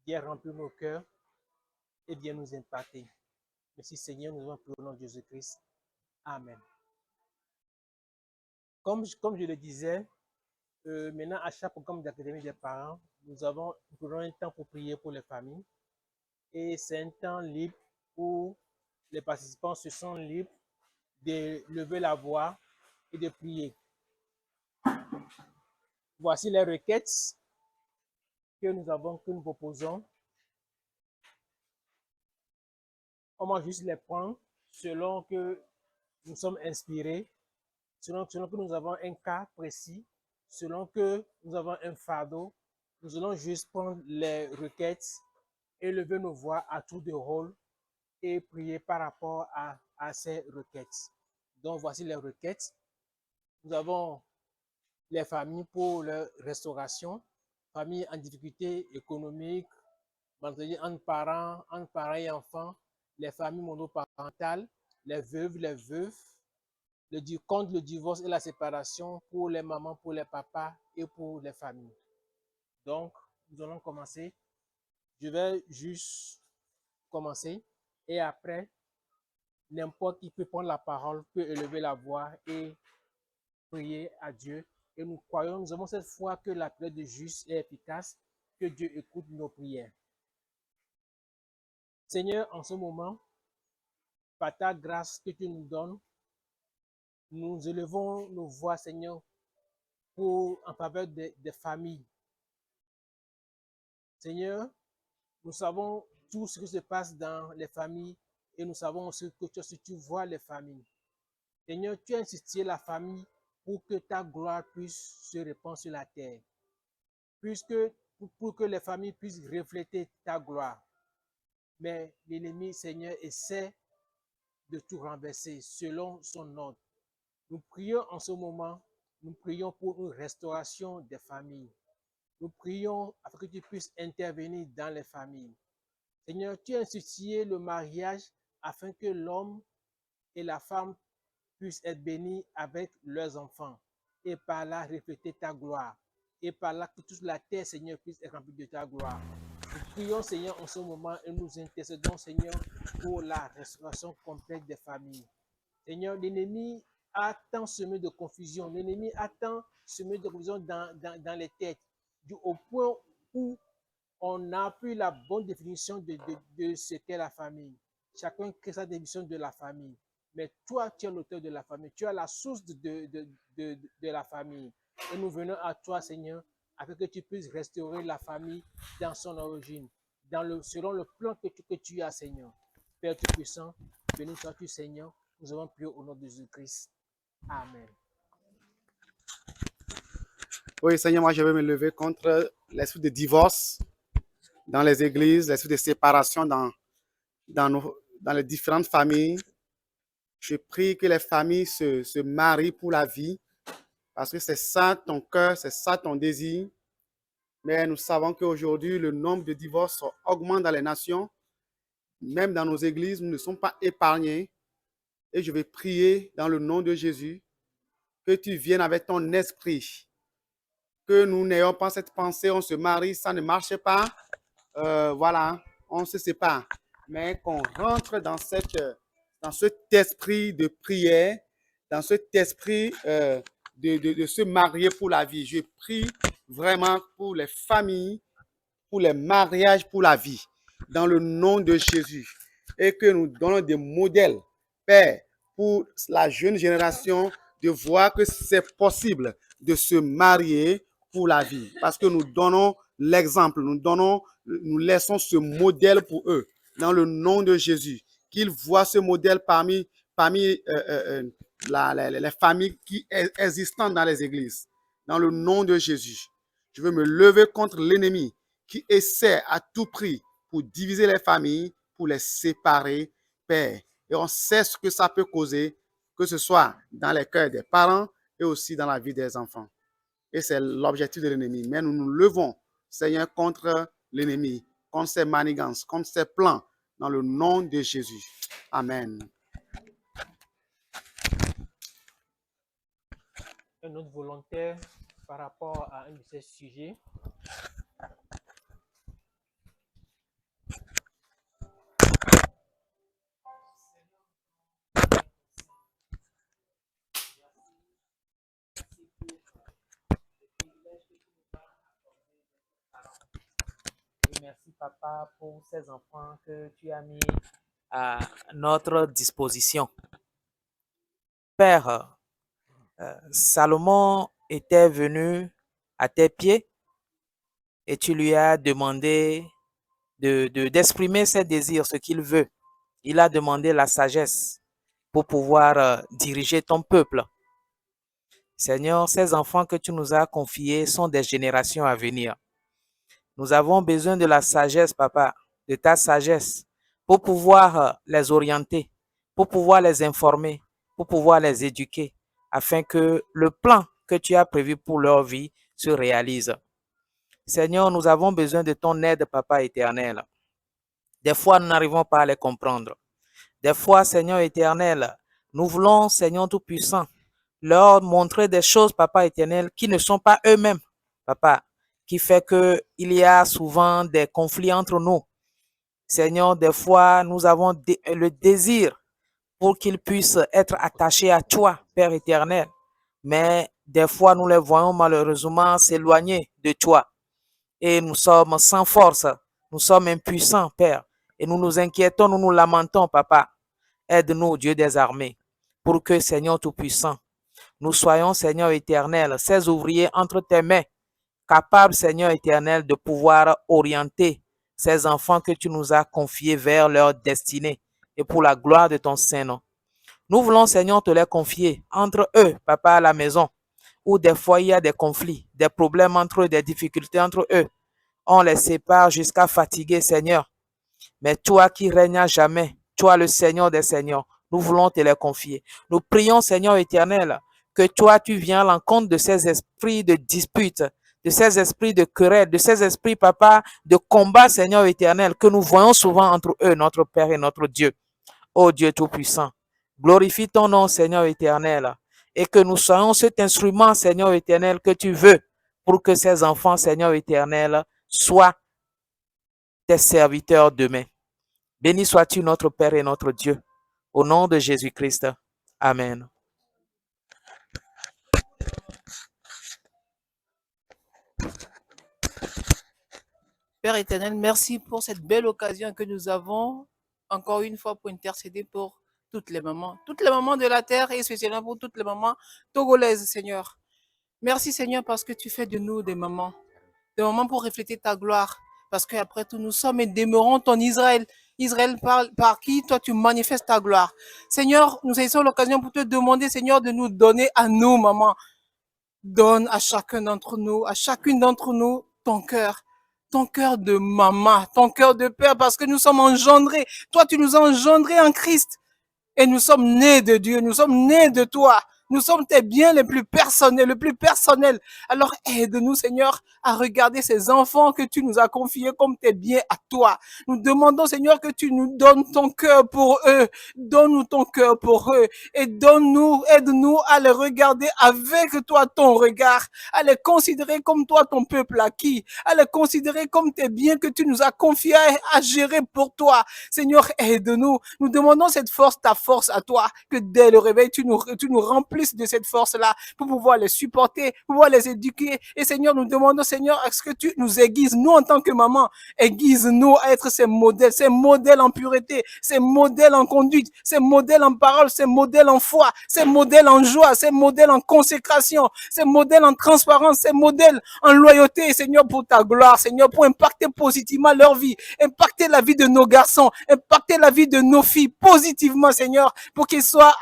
viens remplir nos cœurs et viens nous impacter. Merci Seigneur, nous avons prié au nom de Jésus-Christ. Amen. Comme je le disais, maintenant à chaque programme d'académie des parents, nous prenons un temps pour prier pour les familles. Et c'est un temps libre où les participants se sentent libres de lever la voix et de prier. Voici les requêtes que nous proposons. On va juste les prendre selon que nous sommes inspirés, selon que nous avons un cas précis, selon que nous avons un fardeau. Nous allons juste prendre les requêtes et lever nos voix à tour de rôle et prier par rapport à ces requêtes. Donc, voici les requêtes. Nous avons les familles pour leur restauration, familles en difficulté économique, entre parents et enfants, les familles monoparentales, les veuves, les veufs, contre le divorce et la séparation pour les mamans, pour les papas et pour les familles. Donc, nous allons commencer. Je vais juste commencer et après, n'importe qui peut prendre la parole, peut élever la voix et prier à Dieu. Et nous croyons, nous avons cette foi que la prière de juste est efficace, que Dieu écoute nos prières. Seigneur, en ce moment, par ta grâce que tu nous donnes, nous élevons nos voix, Seigneur, en faveur des familles. Seigneur, nous savons tout ce qui se passe dans les familles et nous savons aussi que tu vois les familles. Seigneur, tu as institué la famille pour que ta gloire puisse se répandre sur la terre, pour que les familles puissent refléter ta gloire. Mais l'ennemi, Seigneur, essaie de tout renverser selon son ordre. Nous prions en ce moment, nous prions pour une restauration des familles. Nous prions afin que tu puisses intervenir dans les familles. Seigneur, tu as institué le mariage afin que l'homme et la femme puissent être bénis avec leurs enfants et par là refléter ta gloire. Et par là que toute la terre, Seigneur, puisse être remplie de ta gloire. Nous prions, Seigneur, en ce moment et nous intercédons, Seigneur, pour la restauration complète des familles. Seigneur, l'ennemi a tant semé de confusion, l'ennemi a tant semé de confusion dans les têtes, au point où on n'a plus la bonne définition de ce qu'est la famille. Chacun crée sa définition de la famille. Mais toi, tu es l'auteur de la famille. Tu es la source de la famille. Et nous venons à toi, Seigneur, afin que tu puisses restaurer la famille dans son origine, selon le plan que tu as, Seigneur. Père Tout-Puissant, béni sois-tu, Seigneur. Nous avons prié au nom de Jésus-Christ. Amen. Oui, Seigneur, moi je vais me lever contre l'esprit de divorce dans les églises, l'esprit de séparation dans les différentes familles. Je prie que les familles se marient pour la vie, parce que c'est ça ton cœur, c'est ça ton désir. Mais nous savons qu'aujourd'hui, le nombre de divorces augmente dans les nations. Même dans nos églises, nous ne sommes pas épargnés. Et je vais prier dans le nom de Jésus que tu viennes avec ton esprit. Que nous n'ayons pas cette pensée, on se marie, ça ne marche pas. Voilà, on se sépare. Mais qu'on rentre dans cet esprit de prière, dans cet esprit de se marier pour la vie. Je prie vraiment pour les familles, pour les mariages, pour la vie, dans le nom de Jésus. Et que nous donnons des modèles, Père, pour la jeune génération, de voir que c'est possible de se marier pour la vie. Parce que nous donnons l'exemple, nous laissons ce modèle pour eux, dans le nom de Jésus. Qu'ils voient ce modèle parmi les familles qui existantes dans les églises. Dans le nom de Jésus. Je veux me lever contre l'ennemi qui essaie à tout prix pour diviser les familles, pour les séparer, Père. Et on sait ce que ça peut causer, que ce soit dans les cœurs des parents et aussi dans la vie des enfants. Et c'est l'objectif de l'ennemi. Mais nous nous levons, Seigneur, contre l'ennemi, contre ses manigances, contre ses plans, dans le nom de Jésus. Amen. Un autre volontaire par rapport à un de ces sujets. Et merci, Papa, pour ces enfants que tu as mis à notre disposition. Père, Salomon était venu à tes pieds et tu lui as demandé d'exprimer ses désirs, ce qu'il veut. Il a demandé la sagesse pour pouvoir diriger ton peuple. Seigneur, ces enfants que tu nous as confiés sont des générations à venir. Nous avons besoin de la sagesse, Papa, de ta sagesse, pour pouvoir les orienter, pour pouvoir les informer, pour pouvoir les éduquer, afin que le plan que tu as prévu pour leur vie se réalise. Seigneur, nous avons besoin de ton aide, Papa éternel. Des fois, nous n'arrivons pas à les comprendre. Des fois, Seigneur éternel, nous voulons, Seigneur Tout-Puissant, leur montrer des choses, Papa éternel, qui ne sont pas eux-mêmes, Papa, qui fait qu'il y a souvent des conflits entre nous. Seigneur, des fois, nous avons le désir pour qu'ils puissent être attachés à toi, Père éternel. Mais des fois, nous les voyons malheureusement s'éloigner de toi. Et nous sommes sans force, nous sommes impuissants, Père. Et nous nous inquiétons, nous nous lamentons, Papa. Aide-nous, Dieu des armées, pour que, Seigneur Tout-Puissant, nous soyons, Seigneur éternel, ces ouvriers entre tes mains, capables, Seigneur éternel, de pouvoir orienter ces enfants que tu nous as confiés vers leur destinée et pour la gloire de ton Saint-Nom. Nous voulons, Seigneur, te les confier entre eux, Papa, à la maison, où des fois il y a des conflits, des problèmes entre eux, des difficultés entre eux. On les sépare jusqu'à fatiguer, Seigneur. Mais toi qui règnes à jamais, toi le Seigneur des Seigneurs, nous voulons te les confier. Nous prions, Seigneur éternel, que toi tu viens à l'encontre de ces esprits de dispute, de ces esprits de querelle, de ces esprits, Papa, de combat, Seigneur éternel, que nous voyons souvent entre eux, notre Père et notre Dieu. Ô Dieu Tout-Puissant, glorifie ton nom, Seigneur éternel, et que nous soyons cet instrument, Seigneur éternel, que tu veux, pour que ces enfants, Seigneur éternel, soient tes serviteurs demain. Béni sois-tu notre Père et notre Dieu. Au nom de Jésus-Christ. Amen. Père éternel, merci pour cette belle occasion que nous avons, encore une fois, pour intercéder pour toutes les mamans de la terre et spécialement pour toutes les mamans togolaises, Seigneur. Merci, Seigneur, parce que tu fais de nous des mamans pour refléter ta gloire. Parce qu'après tout, nous sommes et demeurons ton Israël. Israël par qui toi tu manifestes ta gloire. Seigneur, nous saisissons l'occasion pour te demander, Seigneur, de nous donner à nous, maman. Donne à chacun d'entre nous, à chacune d'entre nous, ton cœur de maman, ton cœur de père, parce que nous sommes engendrés. Toi, tu nous as engendrés en Christ. Et nous sommes nés de Dieu, nous sommes nés de toi. Nous sommes tes biens les plus personnels, le plus personnel. Alors aide-nous, Seigneur, à regarder ces enfants que tu nous as confiés comme tes biens à toi. Nous demandons, Seigneur, que tu nous donnes ton cœur pour eux. Donne-nous ton cœur pour eux. Et aide-nous à les regarder avec toi ton regard, à les considérer comme toi ton peuple acquis, à les considérer comme tes biens que tu nous as confiés à gérer pour toi. Seigneur, aide-nous. Nous demandons cette force, ta force à toi, que dès le réveil, tu nous remplisses de cette force-là pour pouvoir les supporter, pour pouvoir les éduquer. Et Seigneur, nous demandons, Seigneur, est-ce que tu nous aiguises, nous en tant que maman, aiguise-nous à être ces modèles en pureté, ces modèles en conduite, ces modèles en parole, ces modèles en foi, ces modèles en joie, ces modèles en consécration, ces modèles en transparence, ces modèles en loyauté, Seigneur, pour ta gloire, Seigneur, pour impacter positivement leur vie, impacter la vie de nos garçons, impacter la vie de nos filles positivement, Seigneur, pour qu'ils soient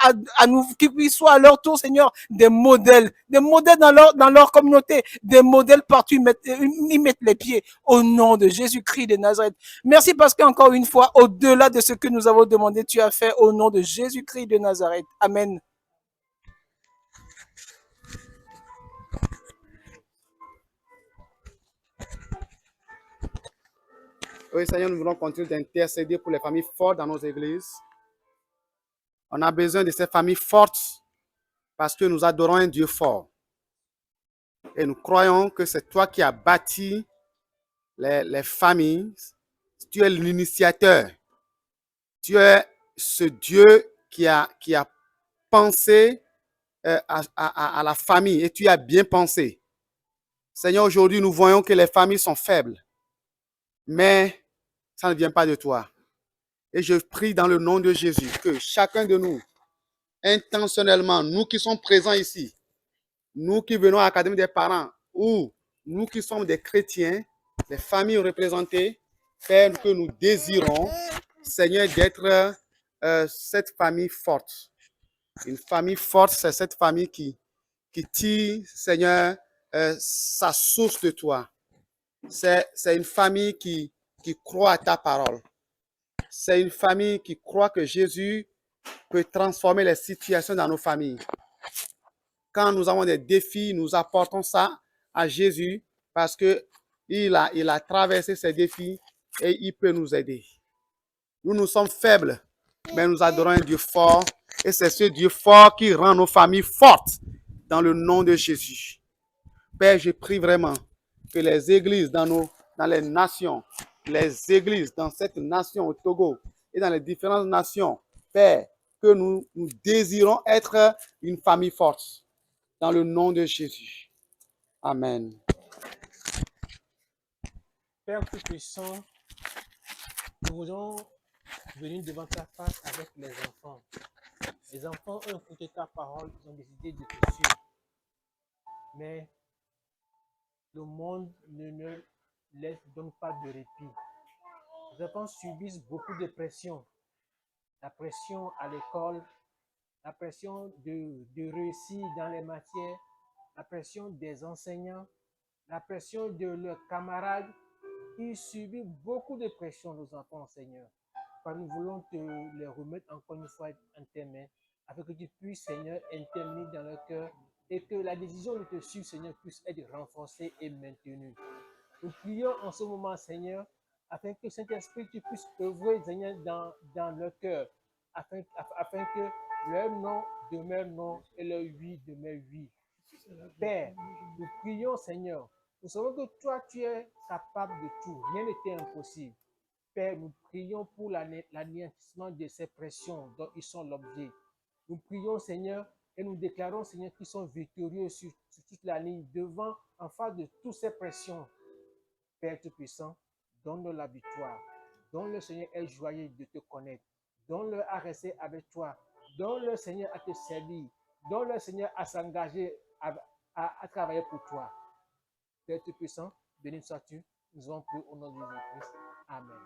qu'ils soient à leur tour, Seigneur, des modèles dans leur communauté, des modèles partout y mettent les pieds, au nom de Jésus-Christ de Nazareth. Merci parce qu'encore une fois, au-delà de ce que nous avons demandé, tu as fait au nom de Jésus-Christ de Nazareth. Amen. Oui, Seigneur, nous voulons continuer d'intercéder pour les familles fortes dans nos églises. On a besoin de ces familles fortes parce que nous adorons un Dieu fort. Et nous croyons que c'est toi qui as bâti les familles. tu es l'initiateur. Tu es ce Dieu qui a pensé à la famille et tu as bien pensé. Seigneur, aujourd'hui, nous voyons que les familles sont faibles, mais ça ne vient pas de toi. Et je prie dans le nom de Jésus que chacun de nous, intentionnellement, nous qui sommes présents ici, nous qui venons à l'Académie des parents ou nous qui sommes des chrétiens, les familles représentées, Père, que nous désirons, Seigneur, d'être cette famille forte. Une famille forte, c'est cette famille qui tire, Seigneur, sa source de toi. C'est une famille qui croit à ta parole. C'est une famille qui croit que Jésus peut transformer les situations dans nos familles. Quand nous avons des défis, nous apportons ça à Jésus parce qu'il a traversé ces défis et il peut nous aider. Nous sommes faibles, mais nous adorons un Dieu fort et c'est ce Dieu fort qui rend nos familles fortes dans le nom de Jésus. Père, je prie vraiment que les églises dans les nations, les églises dans cette nation au Togo et dans les différentes nations, Père, que nous désirons être une famille forte dans le nom de Jésus. Amen. Père Tout-Puissant, nous voulons venir devant ta face avec les enfants. Les enfants ont écouté ta parole, ils ont décidé de te suivre. Mais le monde ne leur donne pas de répit. Les enfants subissent beaucoup de pression. La pression à l'école, la pression de réussir dans les matières, la pression des enseignants, la pression de leurs camarades. Ils subissent beaucoup de pression, nos enfants, Seigneur. Nous voulons te les remettre encore une fois en tes mains, afin que tu puisses, Seigneur, intervenir dans leur cœur et que la décision de te suivre, Seigneur, puisse être renforcée et maintenue. Nous prions en ce moment, Seigneur, afin que Saint-Esprit, tu puisses œuvrer, Seigneur, dans leur cœur, afin que leur non demeure non et leur oui demeure oui. Père, nous prions, Seigneur. Nous savons que toi, tu es capable de tout. Rien n'était impossible. Père, nous prions pour l'anéantissement de ces pressions dont ils sont l'objet. Nous prions, Seigneur, et nous déclarons, Seigneur, qu'ils sont victorieux sur toute la ligne, devant, en face de toutes ces pressions. Père Tout-Puissant, donne-leur la victoire. Donne-le, Seigneur, est joyeux de te connaître. Donne-leur à rester avec toi. Donne-leur, Seigneur, à te servir. Donne-leur, Seigneur, à s'engager, à travailler pour toi. Père Tout-Puissant, béni sois-tu. Nous avons prié au nom de Jésus-Christ. Amen.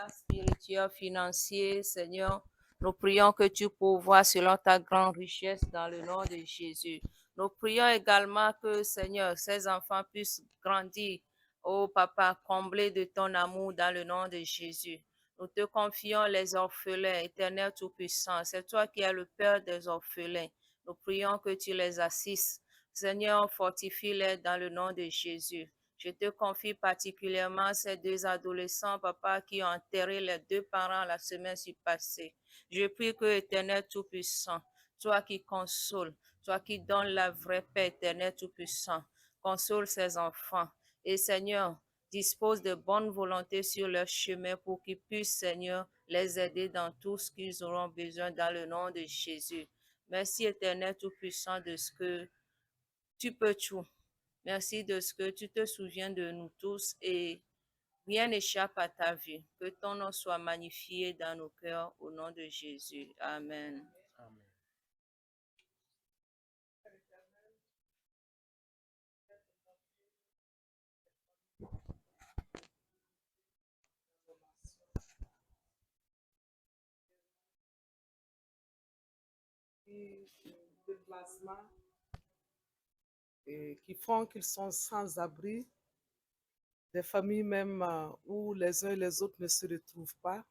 Spirituel, financier, Seigneur. Nous prions que tu pourvoies selon ta grande richesse dans le nom de Jésus. Nous prions également que, Seigneur, ces enfants puissent grandir, oh Papa, comblés de ton amour dans le nom de Jésus. Nous te confions les orphelins, Éternel Tout-Puissant. C'est toi qui es le Père des orphelins. Nous prions que tu les assistes. Seigneur, fortifie-les dans le nom de Jésus. Je te confie particulièrement ces deux adolescents, papa, qui ont enterré les deux parents la semaine passée. Je prie que, Éternel Tout-Puissant, toi qui consoles, toi qui donnes la vraie paix, Éternel Tout-Puissant, console ces enfants. Et Seigneur, dispose de bonne volonté sur leur chemin pour qu'ils puissent, Seigneur, les aider dans tout ce qu'ils auront besoin dans le nom de Jésus. Merci, Éternel Tout-Puissant, de ce que tu peux tout. Merci de ce que tu te souviens de nous tous et rien n'échappe à ta vue. Que ton nom soit magnifié dans nos cœurs au nom de Jésus. Amen. Amen. de plasma et qui font qu'ils sont sans abri, des familles même où les uns et les autres ne se retrouvent pas.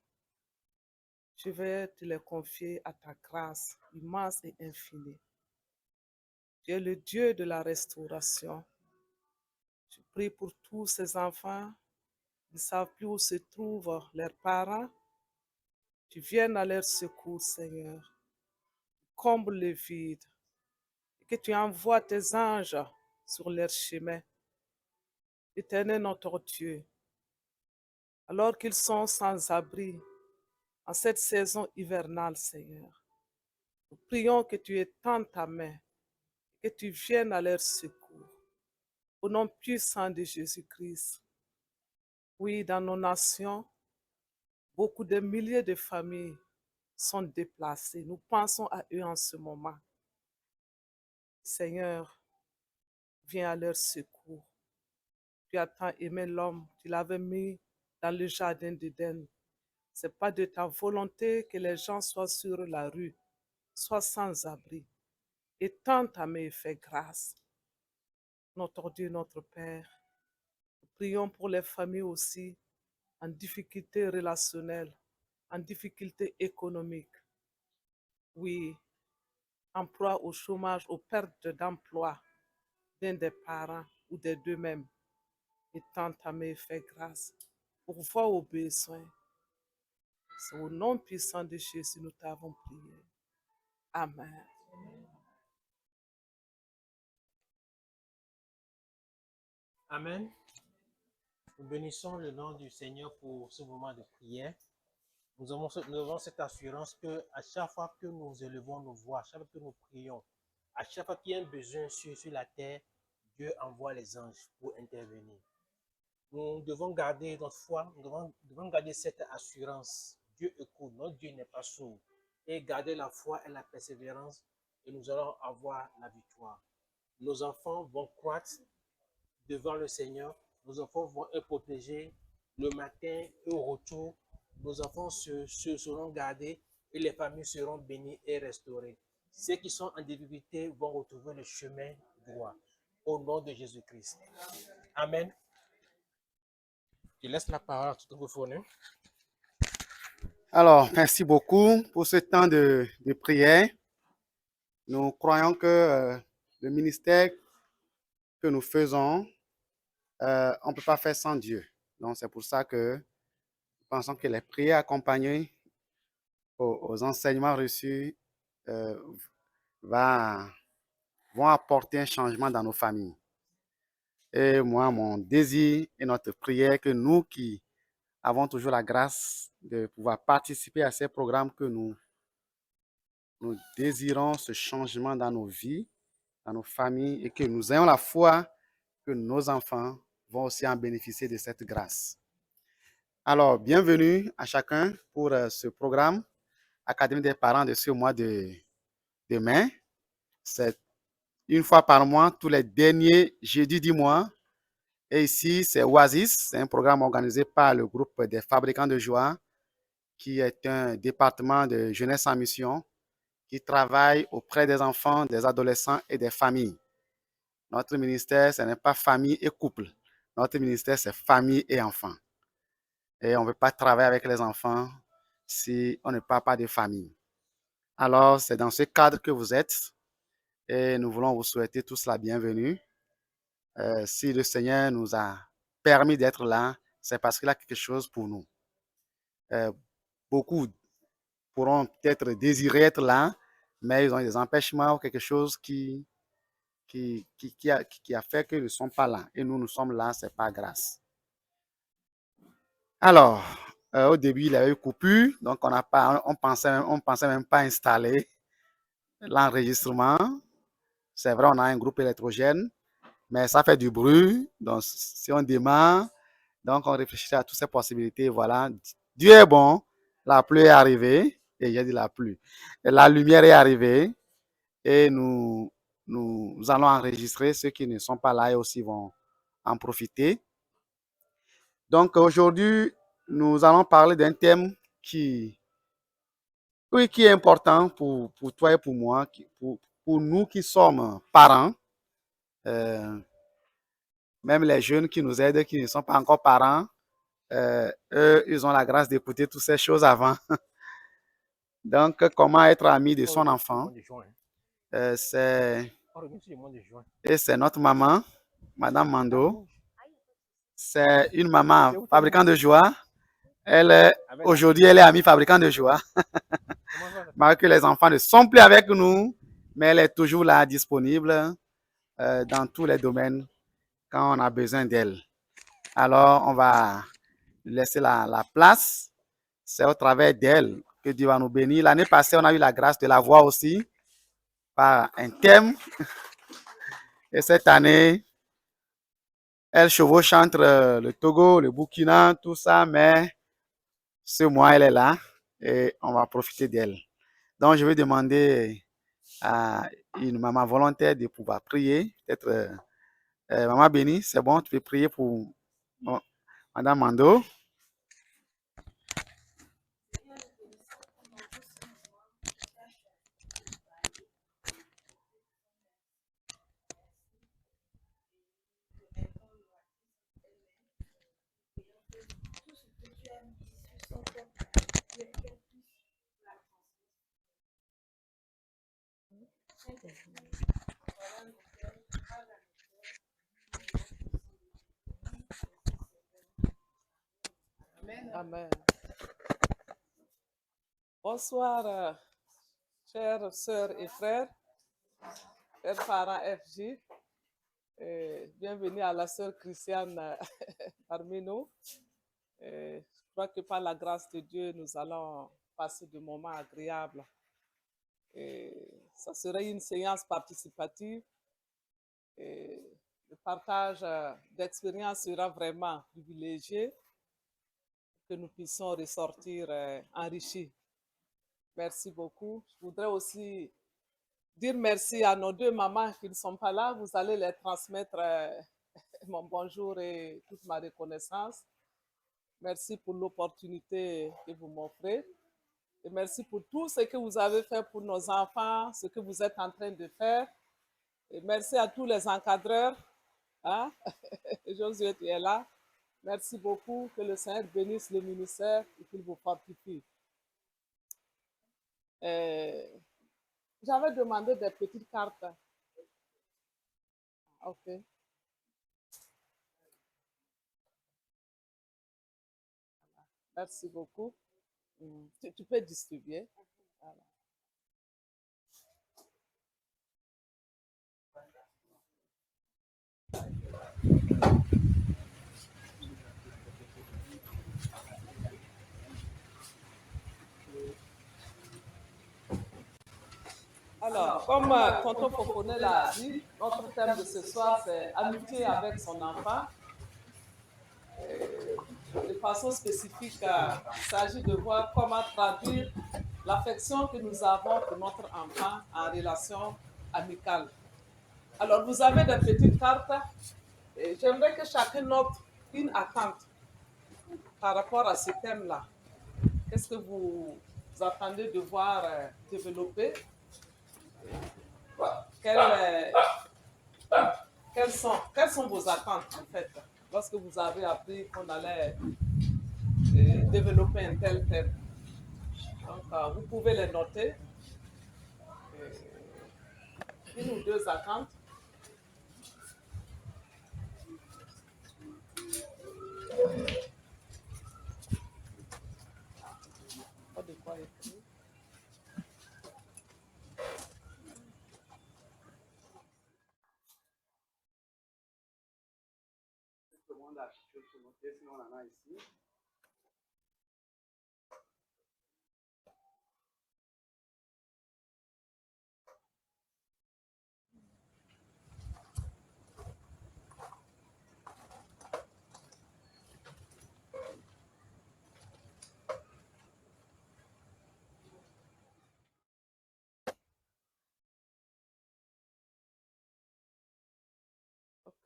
Je vais te les confier à ta grâce immense et infinie. Tu es le Dieu de la restauration. Je prie pour tous ces enfants qui ne savent plus où se trouvent leurs parents. Tu viennes à leur secours, Seigneur. Comble le vide. Et que tu envoies tes anges sur leur chemin. Éternel notre Dieu, alors qu'ils sont sans abri en cette saison hivernale, Seigneur, nous prions que tu étendes ta main, que tu viennes à leur secours. Au nom puissant de Jésus-Christ. Oui, dans nos nations, beaucoup de milliers de familles sont déplacées. Nous pensons à eux en ce moment. Seigneur, viens à leur secours. Tu as tant aimé l'homme, tu l'avais mis dans le jardin d'Éden. Ce n'est pas de ta volonté que les gens soient sur la rue, soient sans abri. Étends ta main et fais grâce. Notre Dieu, notre Père, nous prions pour les familles aussi en difficulté relationnelle, en difficulté économique. Oui, emploi au chômage, aux pertes d'emploi d'un des parents ou des deux mêmes. Étends ta main et fais grâce pour voir aux besoins. C'est au nom puissant de Jésus nous t'avons prié. Amen. Amen. Nous bénissons le nom du Seigneur pour ce moment de prière. Nous avons cette assurance que à chaque fois que nous élevons nos voix, à chaque fois que nous prions, à chaque fois qu'il y a un besoin sur la terre, Dieu envoie les anges pour intervenir. Nous devons garder notre foi, nous devons garder cette assurance. Dieu écoute, notre Dieu n'est pas sourd. Et garder la foi et la persévérance, et nous allons avoir la victoire. Nos enfants vont croître devant le Seigneur. Nos enfants vont être protégés le matin et au retour. Nos enfants seront gardés et les familles seront bénies et restaurées. Ceux qui sont en difficulté vont retrouver le chemin droit. Au nom de Jésus-Christ. Amen. Je laisse la parole à tout le monde. Alors, merci beaucoup pour ce temps de prière. Nous croyons que le ministère que nous faisons, on ne peut pas faire sans Dieu. Donc, c'est pour ça que nous pensons que les prières accompagnées aux enseignements reçus vont apporter un changement dans nos familles. Et moi, mon désir et notre prière, que nous qui avons toujours la grâce de pouvoir participer à ces programmes, que nous désirons ce changement dans nos vies, dans nos familles, et que nous ayons la foi que nos enfants vont aussi en bénéficier de cette grâce. Alors, bienvenue à chacun pour ce programme Académie des parents de ce mois de mai. C'est une fois par mois, tous les derniers jeudis du mois. Et ici, c'est Oasis, c'est un programme organisé par le groupe des fabricants de joie, qui est un département de jeunesse en mission qui travaille auprès des enfants, des adolescents et des familles. Notre ministère, ce n'est pas famille et couple. Notre ministère, c'est famille et enfants. Et on ne veut pas travailler avec les enfants si on ne parle pas de famille. Alors, c'est dans ce cadre que vous êtes et nous voulons vous souhaiter tous la bienvenue. Si le Seigneur nous a permis d'être là, c'est parce qu'il a quelque chose pour nous. Beaucoup pourront peut-être désirer être là, mais ils ont des empêchements ou quelque chose qui a fait qu'ils ne sont pas là. Et nous sommes là, c'est par grâce. Alors, au début, il y a eu coupure, donc on pensait même pas installer l'enregistrement. C'est vrai, on a un groupe électrogène, mais ça fait du bruit. Donc, si on démarre, donc on réfléchit à toutes ces possibilités. Voilà, Dieu est bon, la pluie est arrivée, et j'ai dit la pluie. Et la lumière est arrivée, et nous allons enregistrer. Ceux qui ne sont pas là et aussi vont en profiter. Donc aujourd'hui, nous allons parler d'un thème qui Oui, qui est important pour toi et pour moi, pour nous qui sommes parents, même les jeunes qui nous aident, qui ne sont pas encore parents, eux, ils ont la grâce d'écouter toutes ces choses avant. Donc, comment être ami de son enfant, c'est notre maman, Madame Mando. C'est une maman fabricante de joie. Aujourd'hui, elle est amie fabricante de joie. Malgré que les enfants ne sont plus avec nous, mais elle est toujours là, disponible dans tous les domaines quand on a besoin d'elle. Alors, on va laisser la place. C'est au travers d'elle que Dieu va nous bénir. L'année passée, on a eu la grâce de la voir aussi par un thème. Et cette année, elle chevauche entre le Togo, le Burkina, tout ça, mais ce mois, elle est là et on va profiter d'elle. Donc, je vais demander à une maman volontaire de pouvoir prier. Peut-être, Maman Béni, c'est bon, tu peux prier pour Madame Mando. Amen. Bonsoir, chères sœurs et frères, chers parents FJ. Bienvenue à la sœur Christiane parmi nous. Je crois que par la grâce de Dieu, nous allons passer de moments agréables. Ça serait une séance participative. Le partage d'expérience sera vraiment privilégié, que nous puissions ressortir enrichis. Merci beaucoup. Je voudrais aussi dire merci à nos deux mamans qui ne sont pas là. Vous allez les transmettre mon bonjour et toute ma reconnaissance. Merci pour l'opportunité que vous m'offrez. Et merci pour tout ce que vous avez fait pour nos enfants, ce que vous êtes en train de faire. Et merci à tous les encadreurs. Hein? Josué, tu es là. Merci beaucoup. Que le Seigneur bénisse le ministère et qu'il vous fortifie. J'avais demandé des petites cartes. OK. Merci beaucoup. Tu peux distribuer. Voilà. Alors, comme Tonton Fofoné l'a dit, notre thème de ce soir, c'est amitié avec son enfant. De façon spécifique, il s'agit de voir comment traduire l'affection que nous avons pour notre enfant en relation amicale. Alors, vous avez des petites cartes et j'aimerais que chacun note une attente par rapport à ce thème-là. Qu'est-ce que vous attendez de voir développer? Quelles sont vos attentes, en fait, lorsque vous avez appris qu'on allait développer un tel thème? Donc, vous pouvez les noter. Une ou deux attentes. Pas de quoi écrire.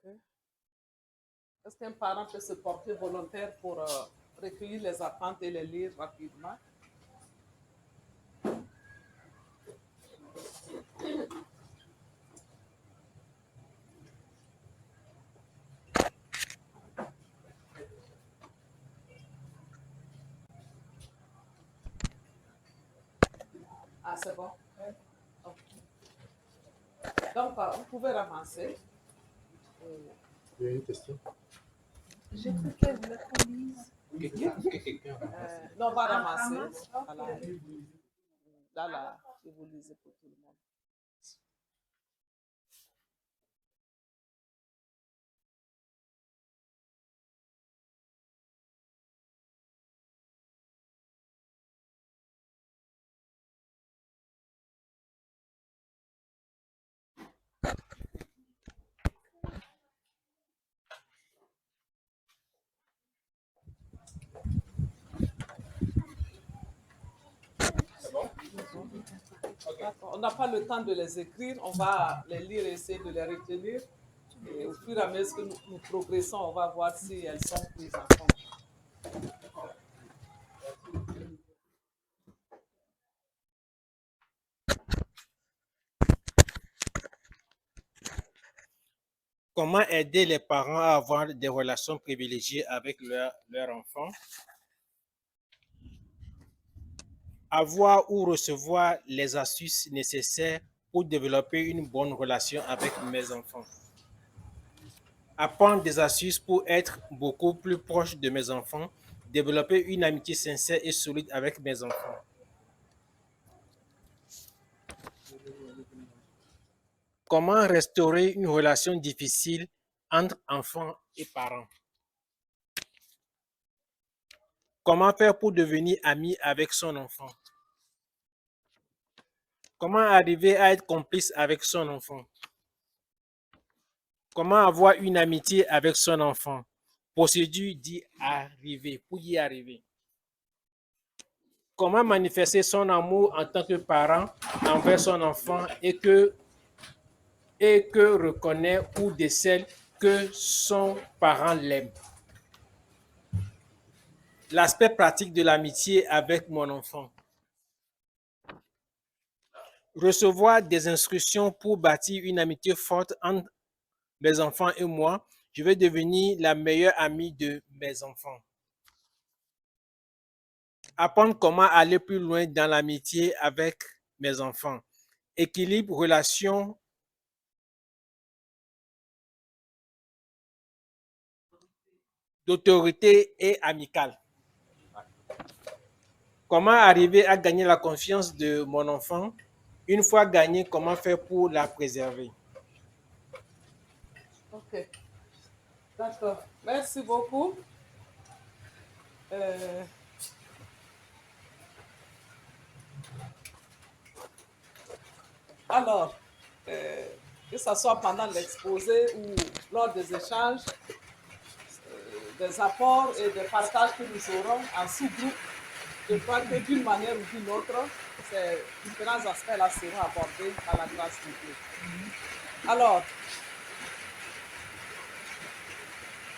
Okay. Est-ce qu'un parent peut se porter volontaire pour recueillir les attentes et les lire rapidement? Ah, c'est bon? Ok. Donc, vous pouvez avancer. Il y a une question. J'ai cru qu'elle voulait qu'on lise. Non, on va ramasser. Voilà. Là, et vous lisez pour tout le monde. D'accord. On n'a pas le temps de les écrire, on va les lire et essayer de les retenir. Et au fur et à mesure que nous progressons, on va voir si elles sont prises en compte. Comment aider les parents à avoir des relations privilégiées avec leur enfant? Avoir ou recevoir les astuces nécessaires pour développer une bonne relation avec mes enfants. Apprendre des astuces pour être beaucoup plus proche de mes enfants. Développer une amitié sincère et solide avec mes enfants. Comment restaurer une relation difficile entre enfants et parents? Comment faire pour devenir ami avec son enfant? Comment arriver à être complice avec son enfant? Comment avoir une amitié avec son enfant? Procédure d'y arriver, pour y arriver. Comment manifester son amour en tant que parent envers son enfant et que reconnaît ou décèle que son parent l'aime. L'aspect pratique de l'amitié avec mon enfant. Recevoir des instructions pour bâtir une amitié forte entre mes enfants et moi. Je vais devenir la meilleure amie de mes enfants. Apprendre comment aller plus loin dans l'amitié avec mes enfants. Équilibre, relation d'autorité et amicale. Comment arriver à gagner la confiance de mon enfant? Une fois gagné, comment faire pour la préserver? Ok. D'accord. Merci beaucoup. Alors, que ce soit pendant l'exposé ou lors des échanges, des apports et des partages que nous aurons en sous-groupe, je crois que d'une manière ou d'une autre, ces différents aspects-là seront abordés par la grâce de Dieu. Alors,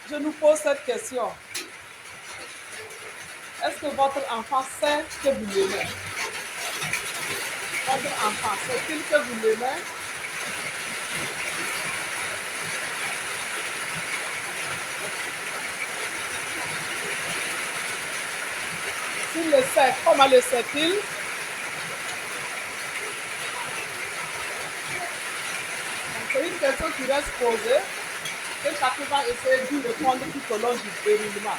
je nous pose cette question. Est-ce que votre enfant sait que vous l'aimez? Votre enfant sait-il que vous l'aimez? S'il le sait, comment le sait-il? C'est une question qui reste posée, que chacun va essayer d'y répondre tout au long du déroulement.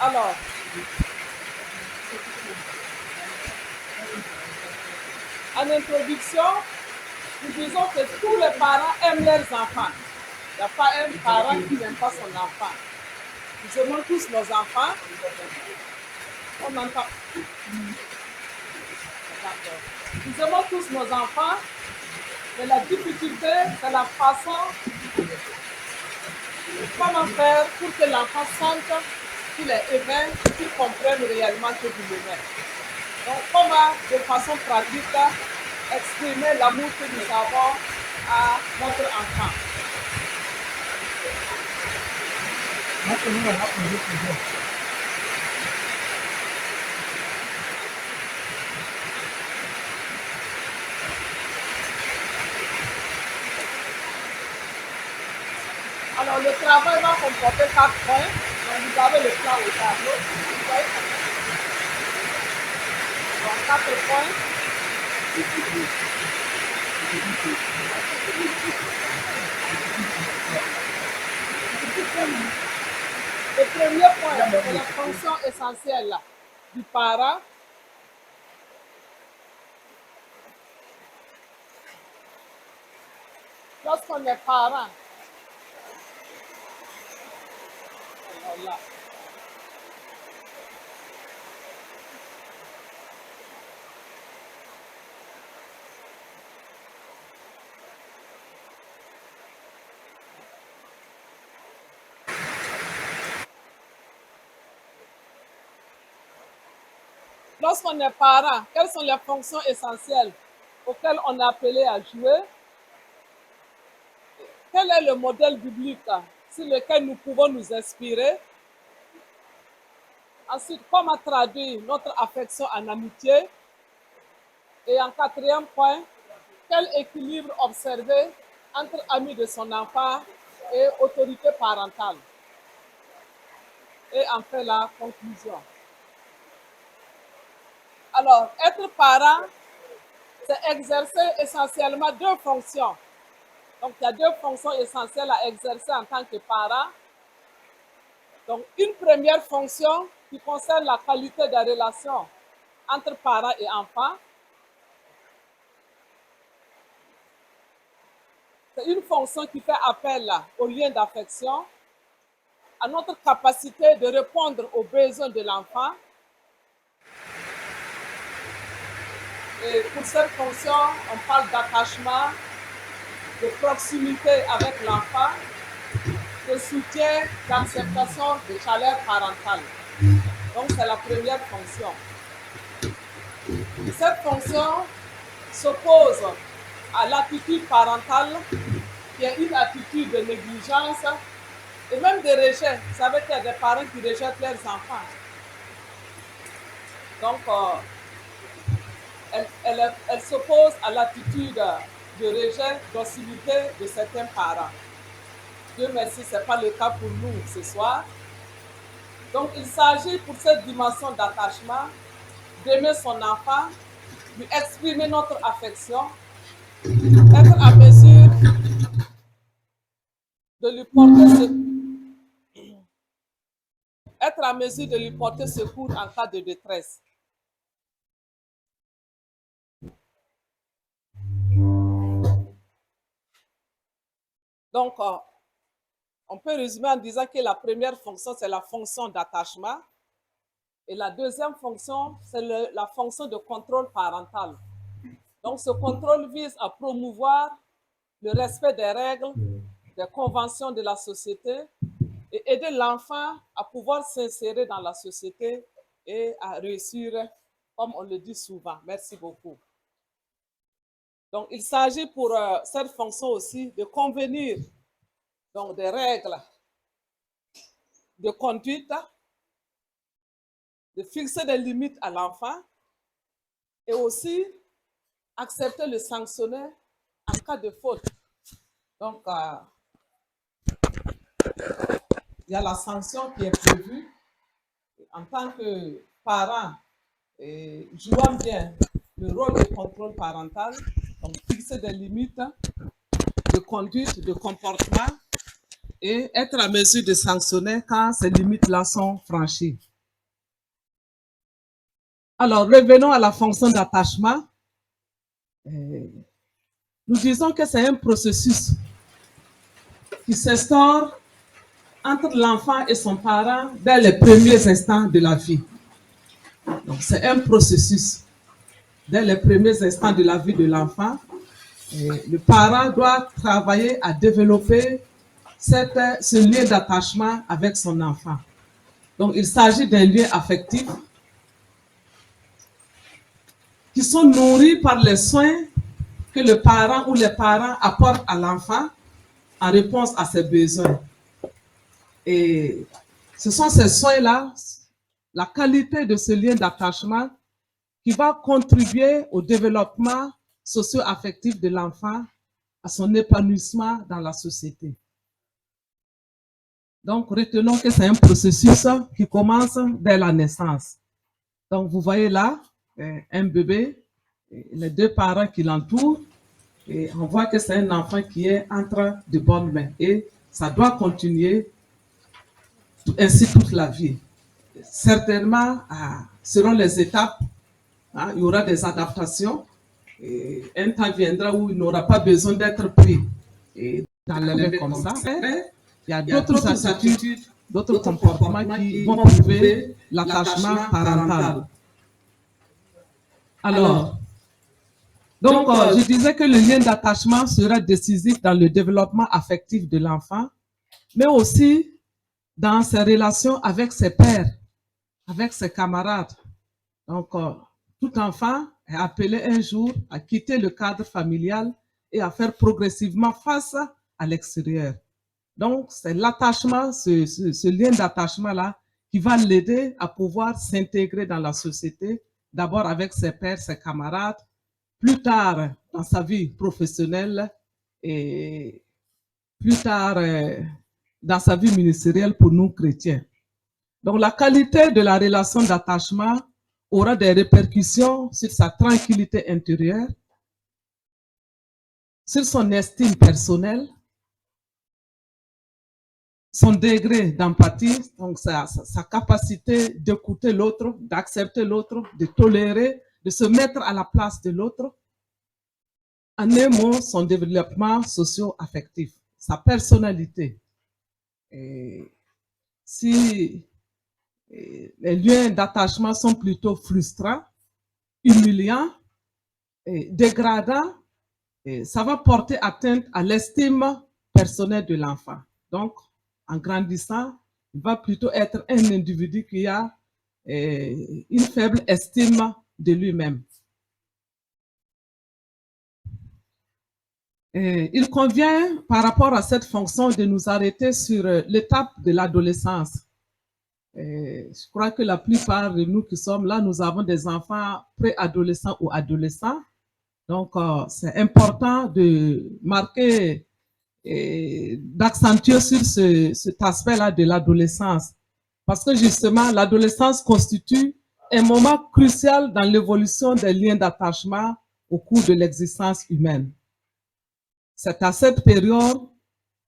Alors, en introduction, nous disons que tous les parents aiment leurs enfants. Il n'y a pas un parent qui n'aime pas son enfant. Nous aimons tous nos enfants. On entend. Nous aimons tous nos enfants, mais la difficulté, c'est la façon, comment faire pour que l'enfant sente qu'il est aimé, qu'il comprenne réellement que vous l'aimez. Donc, comment, de façon pratique, exprimer l'amour que nous avons à notre enfant. Alors, le travail va comporter 4 points. Donc, vous avez le plan au tableau. Vous voyez? Donc, 4 points. Le premier point, c'est la fonction essentielle là, du parent. Lorsqu'on est parent, alors là, lorsqu'on est parent, quelles sont les fonctions essentielles auxquelles on est appelé à jouer? Quel est le modèle biblique sur lequel nous pouvons nous inspirer? Ensuite, comment traduire notre affection en amitié? Et en quatrième point, quel équilibre observer entre amis de son enfant et autorité parentale? Et enfin, la conclusion. Alors, être parent, c'est exercer essentiellement 2 fonctions. Donc, il y a 2 fonctions essentielles à exercer en tant que parent. Donc, une première fonction qui concerne la qualité des relations entre parents et enfants. C'est une fonction qui fait appel au lien d'affection, à notre capacité de répondre aux besoins de l'enfant. Et pour cette fonction, on parle d'attachement, de proximité avec l'enfant, de soutien, d'acceptation, de chaleur parentale. Donc, c'est la première fonction. Cette fonction s'oppose à l'attitude parentale, qui est une attitude de négligence et même de rejet. Vous savez qu'il y a des parents qui rejettent leurs enfants. Donc, elle s'oppose à l'attitude de rejet, d'hostilité de certains parents. Dieu merci, ce n'est pas le cas pour nous ce soir. Donc, il s'agit pour cette dimension d'attachement, d'aimer son enfant, lui exprimer notre affection, être à mesure de lui porter secours en cas de détresse. Donc, on peut résumer en disant que la première fonction, c'est la fonction d'attachement. Et la deuxième fonction, c'est la fonction de contrôle parental. Donc, ce contrôle vise à promouvoir le respect des règles, des conventions de la société et aider l'enfant à pouvoir s'insérer dans la société et à réussir, comme on le dit souvent. Merci beaucoup. Donc, il s'agit pour cette fonction aussi de convenir donc, des règles de conduite, de fixer des limites à l'enfant et aussi accepter le sanctionner en cas de faute. Donc, il y a la sanction qui est prévue en tant que parent jouant bien le rôle de contrôle parental, donc fixer des limites de conduite, de comportement et être à mesure de sanctionner quand ces limites-là sont franchies. Alors, revenons à la fonction d'attachement. Nous disons que c'est un processus qui s'instaure entre l'enfant et son parent dès les premiers instants de la vie. Donc, c'est un processus. Dès les premiers instants de la vie de l'enfant, le parent doit travailler à développer ce lien d'attachement avec son enfant. Donc, il s'agit d'un lien affectif qui sont nourris par les soins que le parent ou les parents apportent à l'enfant en réponse à ses besoins. Et ce sont ces soins-là, la qualité de ce lien d'attachement qui va contribuer au développement socio-affectif de l'enfant, à son épanouissement dans la société. Donc, retenons que c'est un processus qui commence dès la naissance. Donc, vous voyez là, un bébé, les deux parents qui l'entourent, et on voit que c'est un enfant qui est entre de bonnes mains. Et ça doit continuer ainsi toute la vie. Certainement, selon les étapes, il y aura des adaptations. Et un temps viendra où il n'aura pas besoin d'être pris et dans le comme ça. Il y a d'autres attitudes, d'autres comportements qui vont prouver l'attachement parental. Alors, donc, je disais que le lien d'attachement sera décisif dans le développement affectif de l'enfant, mais aussi dans ses relations avec ses pairs, avec ses camarades. Donc, tout enfant est appelé un jour à quitter le cadre familial et à faire progressivement face à l'extérieur. Donc, c'est l'attachement, ce lien d'attachement-là, qui va l'aider à pouvoir s'intégrer dans la société, d'abord avec ses pairs, ses camarades, plus tard dans sa vie professionnelle et plus tard dans sa vie ministérielle pour nous chrétiens. Donc, la qualité de la relation d'attachement aura des répercussions sur sa tranquillité intérieure, sur son estime personnelle, son degré d'empathie, donc sa capacité d'écouter l'autre, d'accepter l'autre, de tolérer, de se mettre à la place de l'autre. En un mot, son développement socio-affectif, sa personnalité. Et si les liens d'attachement sont plutôt frustrants, humiliants, et dégradants, et ça va porter atteinte à l'estime personnelle de l'enfant. Donc, en grandissant, il va plutôt être un individu qui a une faible estime de lui-même. Il convient, par rapport à cette fonction, de nous arrêter sur l'étape de l'adolescence. Je crois que la plupart de nous qui sommes là, nous avons des enfants préadolescents ou adolescents. Donc, c'est important de marquer et d'accentuer sur cet aspect-là de l'adolescence. Parce que justement, l'adolescence constitue un moment crucial dans l'évolution des liens d'attachement au cours de l'existence humaine. C'est à cette période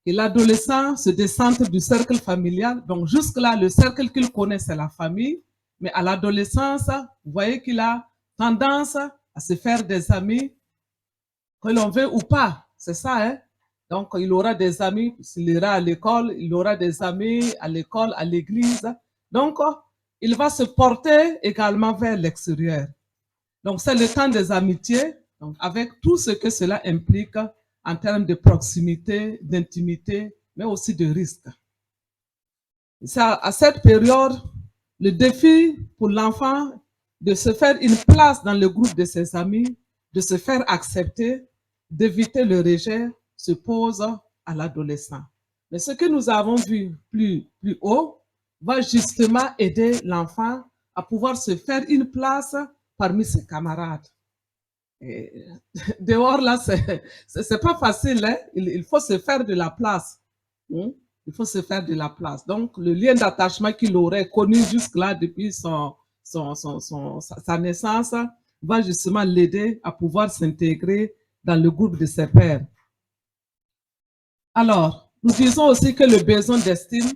que l'adolescent se décentre du cercle familial. Donc jusque-là, le cercle qu'il connaît, c'est la famille. Mais à l'adolescence, vous voyez qu'il a tendance à se faire des amis, que l'on veut ou pas. C'est ça, hein? Donc, il aura des amis, s'il ira à l'école, il aura des amis à l'école, à l'église. Donc, il va se porter également vers l'extérieur. Donc, c'est le temps des amitiés, donc avec tout ce que cela implique en termes de proximité, d'intimité, mais aussi de risque. C'est à cette période, le défi pour l'enfant de se faire une place dans le groupe de ses amis, de se faire accepter, d'éviter le rejet, se pose à l'adolescent. Mais ce que nous avons vu plus haut va justement aider l'enfant à pouvoir se faire une place parmi ses camarades. Et dehors, là, c'est pas facile, hein? Il faut se faire de la place. Il faut se faire de la place. Donc, le lien d'attachement qu'il aurait connu jusque-là depuis sa naissance va justement l'aider à pouvoir s'intégrer dans le groupe de ses pairs. Alors, nous disons aussi que le besoin d'estime,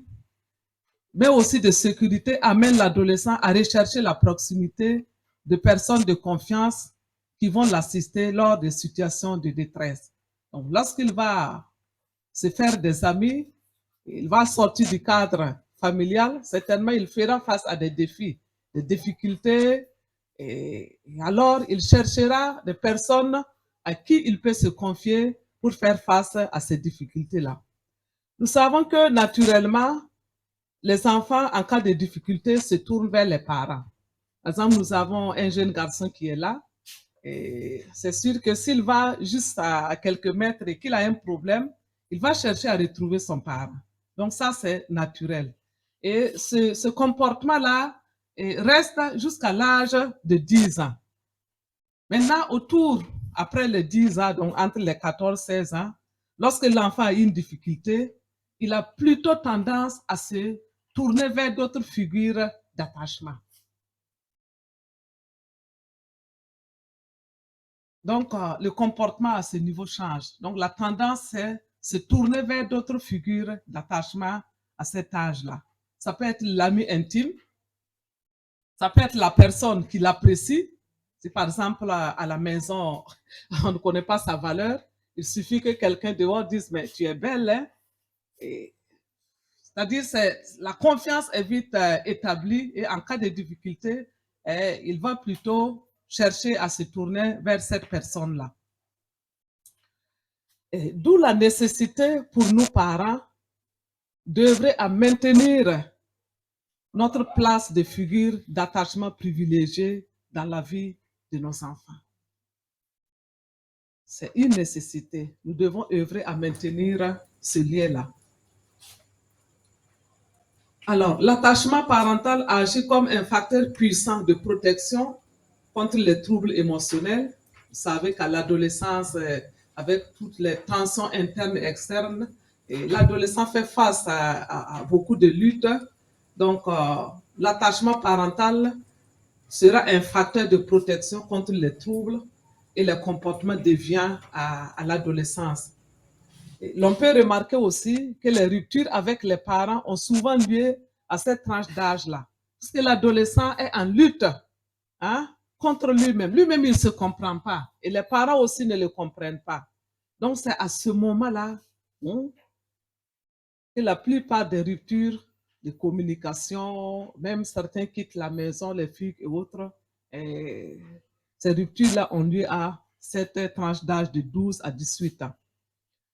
mais aussi de sécurité, amène l'adolescent à rechercher la proximité de personnes de confiance qui vont l'assister lors des situations de détresse. Donc, lorsqu'il va se faire des amis, il va sortir du cadre familial, certainement il fera face à des défis, des difficultés, et alors il cherchera des personnes à qui il peut se confier pour faire face à ces difficultés-là. Nous savons que naturellement, les enfants, en cas de difficulté, se tournent vers les parents. Par exemple, nous avons un jeune garçon qui est là, et c'est sûr que s'il va juste à quelques mètres et qu'il a un problème, il va chercher à retrouver son parent. Donc ça, c'est naturel. Et ce comportement-là reste jusqu'à l'âge de 10 ans. Maintenant, après les 10 ans, donc entre les 14 et 16 ans, lorsque l'enfant a une difficulté, il a plutôt tendance à se tourner vers d'autres figures d'attachement. Donc, le comportement à ce niveau change. Donc, la tendance, c'est se tourner vers d'autres figures d'attachement à cet âge-là. Ça peut être l'ami intime, ça peut être la personne qui l'apprécie. Si par exemple, à la maison, on ne connaît pas sa valeur, il suffit que quelqu'un dehors dise « mais tu es belle, hein ?» C'est-à-dire que la confiance est vite établie et en cas de difficulté, il va plutôt chercher à se tourner vers cette personne-là. D'où la nécessité pour nous parents d'œuvrer à maintenir notre place de figure d'attachement privilégiée dans la vie de nos enfants. C'est une nécessité. Nous devons œuvrer à maintenir ce lien-là. Alors, l'attachement parental agit comme un facteur puissant de protection contre les troubles émotionnels. Vous savez qu'à l'adolescence, avec toutes les tensions internes et externes, l'adolescent fait face à beaucoup de luttes. Donc, l'attachement parental sera un facteur de protection contre les troubles et les comportements déviants à l'adolescence. L'on peut remarquer aussi que les ruptures avec les parents ont souvent lieu à cette tranche d'âge-là. Parce que l'adolescent est en lutte contre lui-même. Lui-même, il ne se comprend pas. Et les parents aussi ne le comprennent pas. Donc, c'est à ce moment-là que la plupart des ruptures de communication, même certains quittent la maison, les filles et autres, ces ruptures-là ont lieu à cette tranche d'âge de 12 à 18 ans.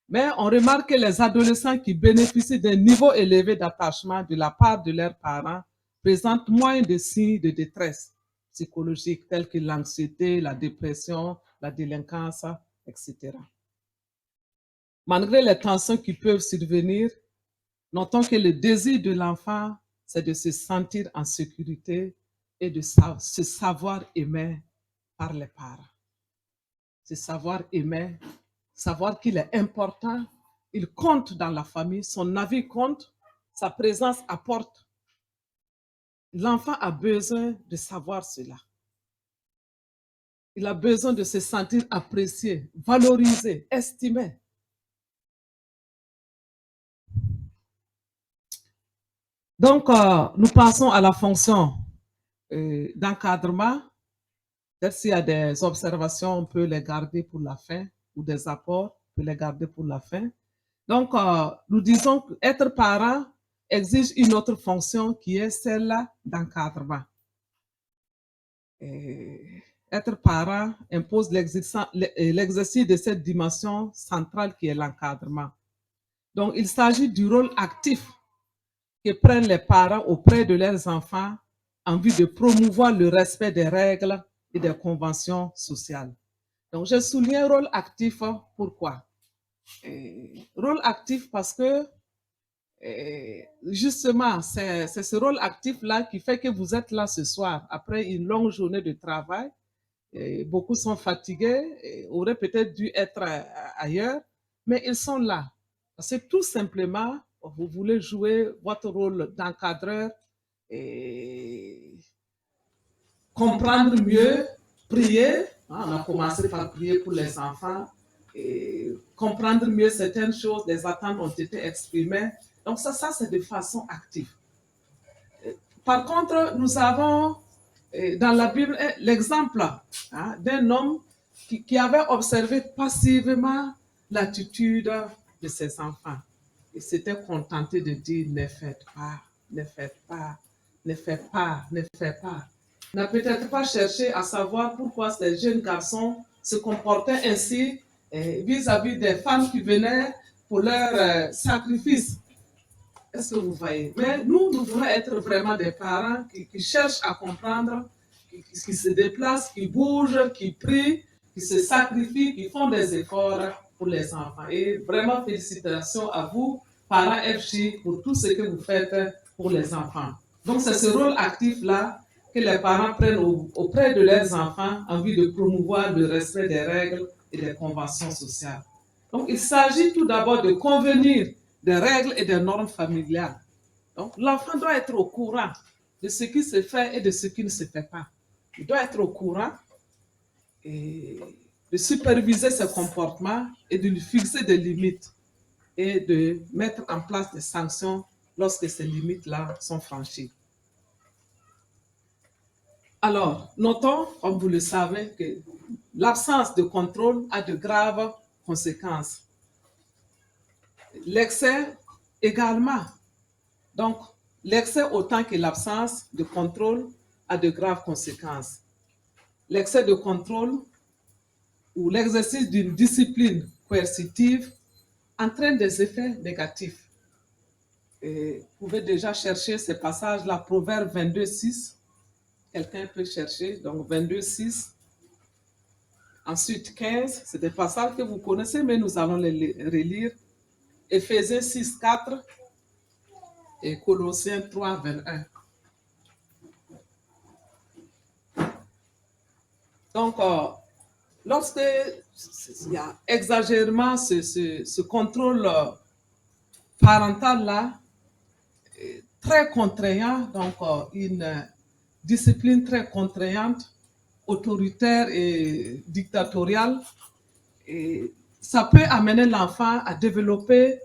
Mais on remarque que les adolescents qui bénéficient d'un niveau élevé d'attachement de la part de leurs parents présentent moins de signes de détresse psychologique tels que l'anxiété, la dépression, la délinquance, etc. Malgré les tensions qui peuvent survenir, notons que le désir de l'enfant, c'est de se sentir en sécurité et de se savoir aimé par les parents. Se savoir aimé, savoir qu'il est important, il compte dans la famille, son avis compte, sa présence apporte. L'enfant a besoin de savoir cela. Il a besoin de se sentir apprécié, valorisé, estimé. Donc, nous passons à la fonction d'encadrement. Peut-être s'il y a des observations, on peut les garder pour la fin, ou des apports, on peut les garder pour la fin. Donc, nous disons qu'être parent exige une autre fonction qui est celle d'encadrement. Être parent impose l'exercice de cette dimension centrale qui est l'encadrement. Donc, il s'agit du rôle actif que prennent les parents auprès de leurs enfants en vue de promouvoir le respect des règles et des conventions sociales. Donc, je souligne rôle actif. Pourquoi? Rôle actif parce que justement, c'est ce rôle actif-là qui fait que vous êtes là ce soir après une longue journée de travail. Beaucoup sont fatigués, auraient peut-être dû être ailleurs, mais ils sont là. C'est tout simplement, vous voulez jouer votre rôle d'encadreur et comprendre mieux, prier. On a commencé par prier pour les enfants. Et comprendre mieux certaines choses, les attentes ont été exprimées. Donc ça c'est de façon active. Par contre, nous avons dans la Bible l'exemple d'un homme qui avait observé passivement l'attitude de ses enfants. Il s'était contenté de dire « ne faites pas, ne faites pas, ne faites pas, ne faites pas ». Il n'a peut-être pas cherché à savoir pourquoi ces jeunes garçons se comportaient ainsi vis-à-vis des femmes qui venaient pour leur sacrifice. Est-ce que vous voyez? Mais nous voulons être vraiment des parents qui cherchent à comprendre, qui se déplacent, qui bougent, qui prient, qui se sacrifient, qui font des efforts pour les enfants. Et vraiment, félicitations à vous, parents FJ, pour tout ce que vous faites pour les enfants. Donc, c'est ce rôle actif-là que les parents prennent auprès de leurs enfants en vue de promouvoir le respect des règles et des conventions sociales. Donc, il s'agit tout d'abord de convenir des règles et des normes familiales. Donc, l'enfant doit être au courant de ce qui se fait et de ce qui ne se fait pas. Il doit être au courant et de superviser ses comportements et de lui fixer des limites et de mettre en place des sanctions lorsque ces limites-là sont franchies. Alors, notons, comme vous le savez, que l'absence de contrôle a de graves conséquences. L'excès également. Donc, l'excès autant que l'absence de contrôle a de graves conséquences. L'excès de contrôle ou l'exercice d'une discipline coercitive entraîne des effets négatifs. Et vous pouvez déjà chercher ces passages-là, Proverbe 22:6. Quelqu'un peut chercher, donc 22:6. Ensuite, 15, c'est des passages que vous connaissez, mais nous allons les relire. Éphésiens 6:4 et Colossiens 3:21. Donc, lorsque il y a exagérément ce contrôle parental-là, très contraignant, donc une discipline très contraignante, autoritaire et dictatoriale, et ça peut amener l'enfant à développer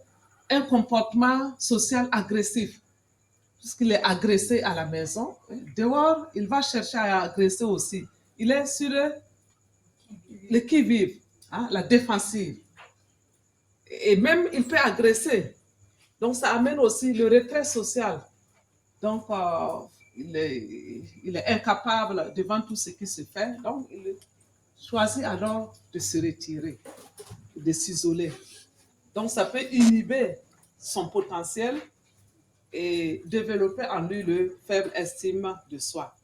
un comportement social agressif, puisqu'il est agressé à la maison. Dehors, il va chercher à agresser aussi. Il est sur le qui-vive, hein, la défensive. Et même, il peut agresser. Donc, ça amène aussi le retrait social. Donc, il est incapable devant tout ce qui se fait. Donc, il choisit alors de se retirer, de s'isoler. Donc, ça peut inhiber son potentiel et développer en lui le faible estime de soi.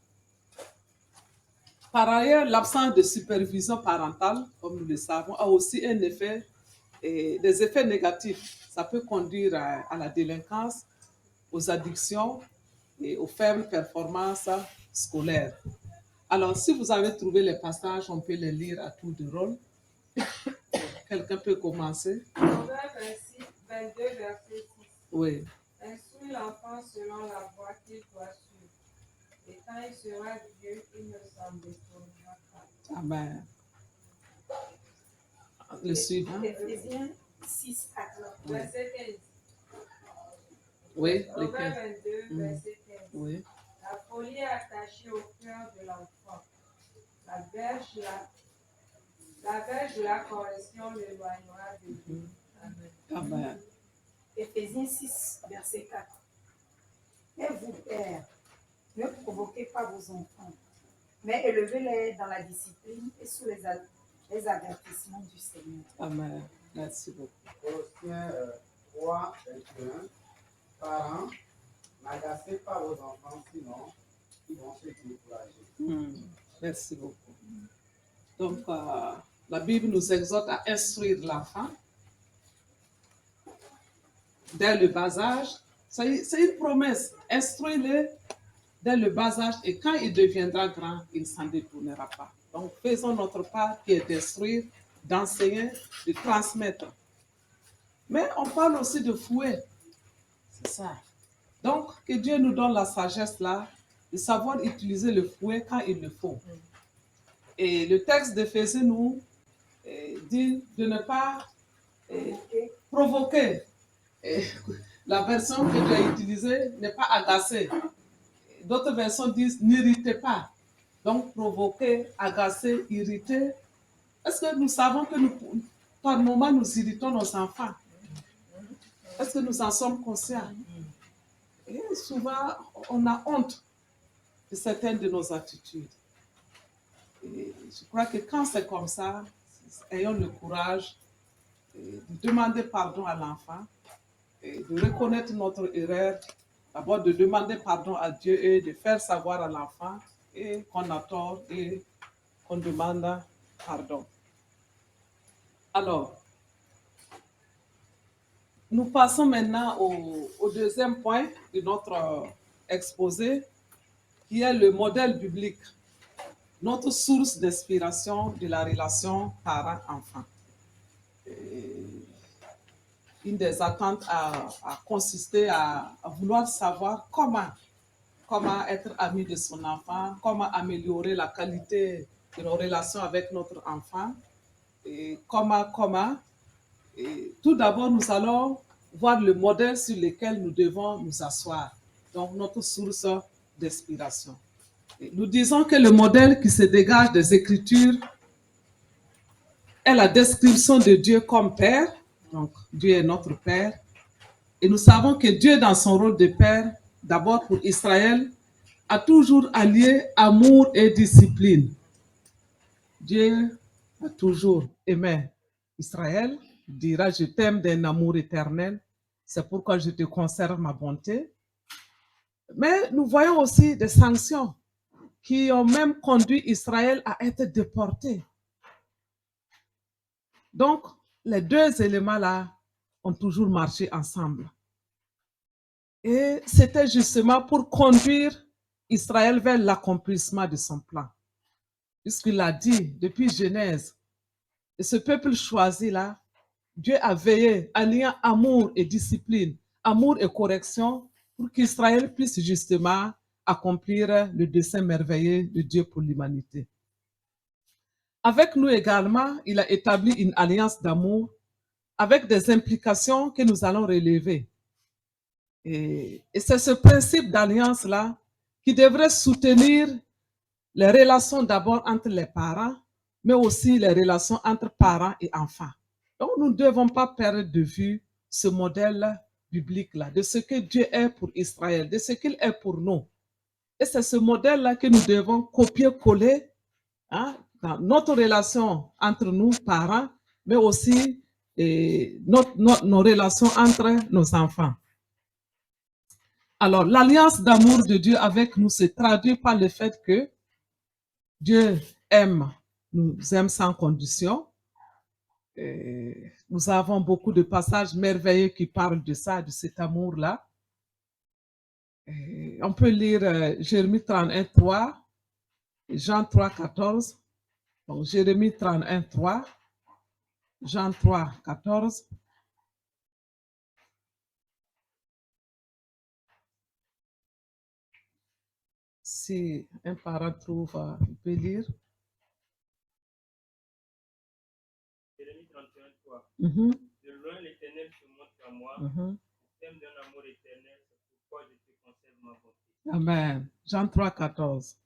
Par ailleurs, l'absence de supervision parentale, comme nous le savons, a aussi un effet, des effets négatifs. Ça peut conduire à la délinquance, aux addictions et aux faibles performances scolaires. Alors, si vous avez trouvé les passages, on peut les lire à tour de rôle. Quelqu'un peut commencer? Proverbe 22, verset 6. Oui. Instruis l'enfant selon la voie qu'il doit suivre. Et quand il sera vieux, il ne s'en détournera pas. Amen. Le suivant. Éphésiens 6, 4, verset 15. Oui, Proverbe lequel? 22, verset 15. Oui. La folie est attachée au cœur de l'enfant. La verge de la correction l'éloignera de lui. Amen. Amen. Éphésiens 6, verset 4. Et vous, pères, ne provoquez pas vos enfants, mais élevez-les dans la discipline et sous les avertissements du Seigneur. Amen. Merci beaucoup. Colossiens 3, 21. Parents, n'agacez pas vos enfants, sinon ils vont se décourager. Merci beaucoup. Donc, la Bible nous exhorte à instruire l'enfant dès le bas âge. C'est une promesse. Instruis-le dès le bas âge et quand il deviendra grand, il ne s'en détournera pas. Donc, faisons notre part qui est d'instruire, d'enseigner, de transmettre. Mais on parle aussi de fouet. C'est ça. Donc, que Dieu nous donne la sagesse là, de savoir utiliser le fouet quand il le faut. Et le texte d'Éphésiens nous dit de ne pas provoquer. Et la version que tu as utilisée n'est pas agacer. D'autres versions disent n'irritez pas. Donc, provoquer, agacer, irriter. Est-ce que nous savons que par moment, nous irritons nos enfants? Est-ce que nous en sommes conscients? Et souvent, on a honte de certaines de nos attitudes. Et je crois que quand c'est comme ça, ayons le courage de demander pardon à l'enfant, et de reconnaître notre erreur, d'abord de demander pardon à Dieu et de faire savoir à l'enfant et qu'on a tort et qu'on demande pardon. Alors, nous passons maintenant au deuxième point de notre exposé, qui est le modèle biblique, notre source d'inspiration de la relation parent-enfant. une des attentes a consisté à vouloir savoir comment être ami de son enfant, comment améliorer la qualité de nos relations avec notre enfant, et comment. Et tout d'abord, nous allons voir le modèle sur lequel nous devons nous asseoir, donc notre source d'inspiration. Nous disons que le modèle qui se dégage des Écritures est la description de Dieu comme Père, donc Dieu est notre Père, et nous savons que Dieu, dans son rôle de Père, d'abord pour Israël, a toujours allié amour et discipline. Dieu a toujours aimé Israël, dira je t'aime d'un amour éternel, c'est pourquoi je te conserve ma bonté. Mais nous voyons aussi des sanctions qui ont même conduit Israël à être déporté. Donc, les deux éléments-là ont toujours marché ensemble. Et c'était justement pour conduire Israël vers l'accomplissement de son plan. Puisqu'il a dit depuis Genèse, et ce peuple choisi-là, Dieu a veillé, alliant amour et discipline, amour et correction, pour qu'Israël puisse justement accomplir le dessein merveilleux de Dieu pour l'humanité. Avec nous également, il a établi une alliance d'amour avec des implications que nous allons relever. Et c'est ce principe d'alliance-là qui devrait soutenir les relations d'abord entre les parents, mais aussi les relations entre parents et enfants. Donc, nous ne devons pas perdre de vue ce modèle biblique-là, de ce que Dieu est pour Israël, de ce qu'il est pour nous. Et c'est ce modèle-là que nous devons copier-coller dans notre relation entre nous, parents, mais aussi nos relations entre nos enfants. Alors, l'alliance d'amour de Dieu avec nous se traduit par le fait que Dieu nous aime sans condition. Et nous avons beaucoup de passages merveilleux qui parlent de ça, de cet amour-là. On peut lire Jérémie 31, 3, Jean 3, 14. Donc, Jérémie 31, 3, Jean 3, 14. Si un parent trouve, il peut lire. Jérémie 31, 3. De loin, l'Éternel se montre à moi. Je t'aime d'un amour éternel, c'est pourquoi je te conserve ma bonté. Amen. Jean 3, 14.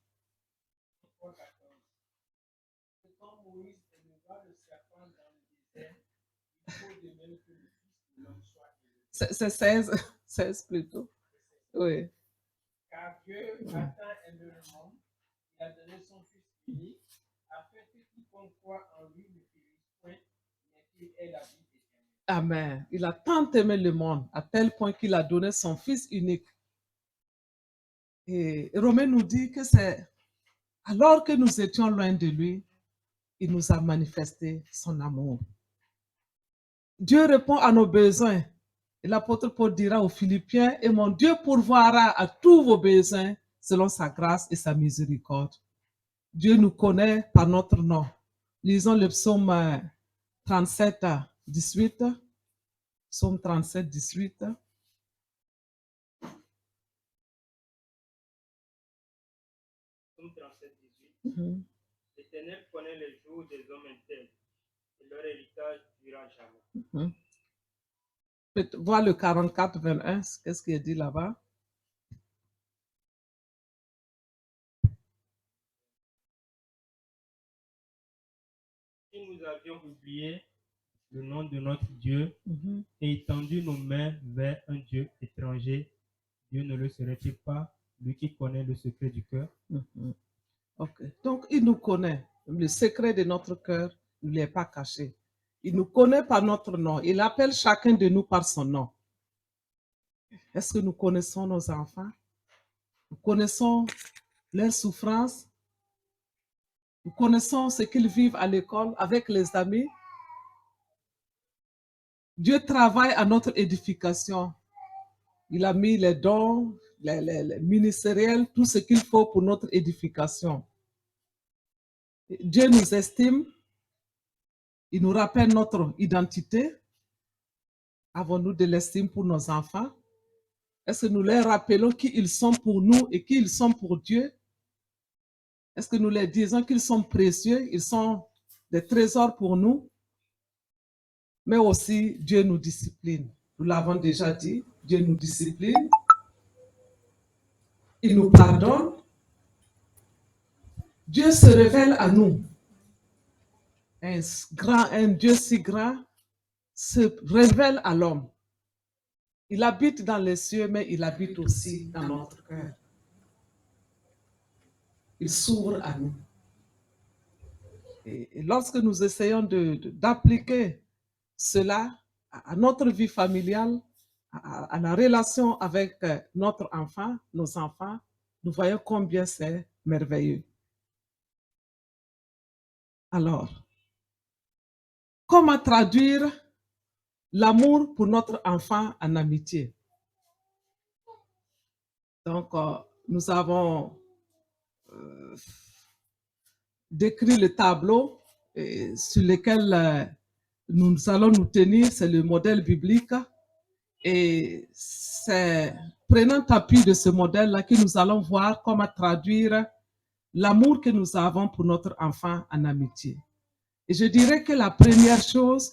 Quand Moïse éleva le serpent dans le désert, il faut de même que le Fils de l'homme soit élevé. C'est 16 plutôt. Oui. Car Dieu a tant aimé le monde, il a donné son Fils unique, afin que quiconque croit en lui ne périsse point, mais qu'il ait la vie éternelle. Amen. Il a tant aimé le monde, à tel point qu'il a donné son Fils unique. Et Romain nous dit que c'est alors que nous étions loin de lui, il nous a manifesté son amour. Dieu répond à nos besoins. Et l'apôtre Paul dira aux Philippiens, et mon Dieu pourvoira à tous vos besoins selon sa grâce et sa miséricorde. Dieu nous connaît par notre nom. Lisons le psaume 37, 18. Psaume 37, 18. Psaume 37, 18. L'Éternel connaît les jours des hommes intègres, et leur héritage ne durera jamais. Voir le 44, 21, qu'est-ce qui est dit là-bas? Si nous avions oublié le nom de notre Dieu et étendu nos mains vers un Dieu étranger, Dieu ne le serait-il pas, lui qui connaît le secret du cœur? Ok. Donc, il nous connaît. Le secret de notre cœur ne lui est pas caché. Il nous connaît par notre nom. Il appelle chacun de nous par son nom. Est-ce que nous connaissons nos enfants? Nous connaissons leurs souffrances? Nous connaissons ce qu'ils vivent à l'école avec les amis? Dieu travaille à notre édification. Il a mis les dons, les ministériels, tout ce qu'il faut pour notre édification. Dieu nous estime, il nous rappelle notre identité, Avons-nous de l'estime pour nos enfants? Est-ce que nous leur rappelons qui ils sont pour nous et qui ils sont pour Dieu? Est-ce que nous leur disons qu'ils sont précieux, ils sont des trésors pour nous? Mais aussi, Dieu nous discipline. Nous l'avons déjà dit, Dieu nous discipline. Il nous pardonne. Dieu se révèle à nous. Un Dieu si grand se révèle à l'homme. Il habite dans les cieux, mais il habite aussi dans notre cœur. Il s'ouvre à nous. Et lorsque nous essayons d'appliquer cela à notre vie familiale, à la relation avec notre enfant, nos enfants, nous voyons combien c'est merveilleux. Alors, comment traduire l'amour pour notre enfant en amitié? Donc, nous avons décrit le tableau sur lequel nous allons nous tenir, c'est le modèle biblique. Et c'est prenant appui de ce modèle-là que nous allons voir comment traduire l'amour que nous avons pour notre enfant en amitié. Et je dirais que la première chose,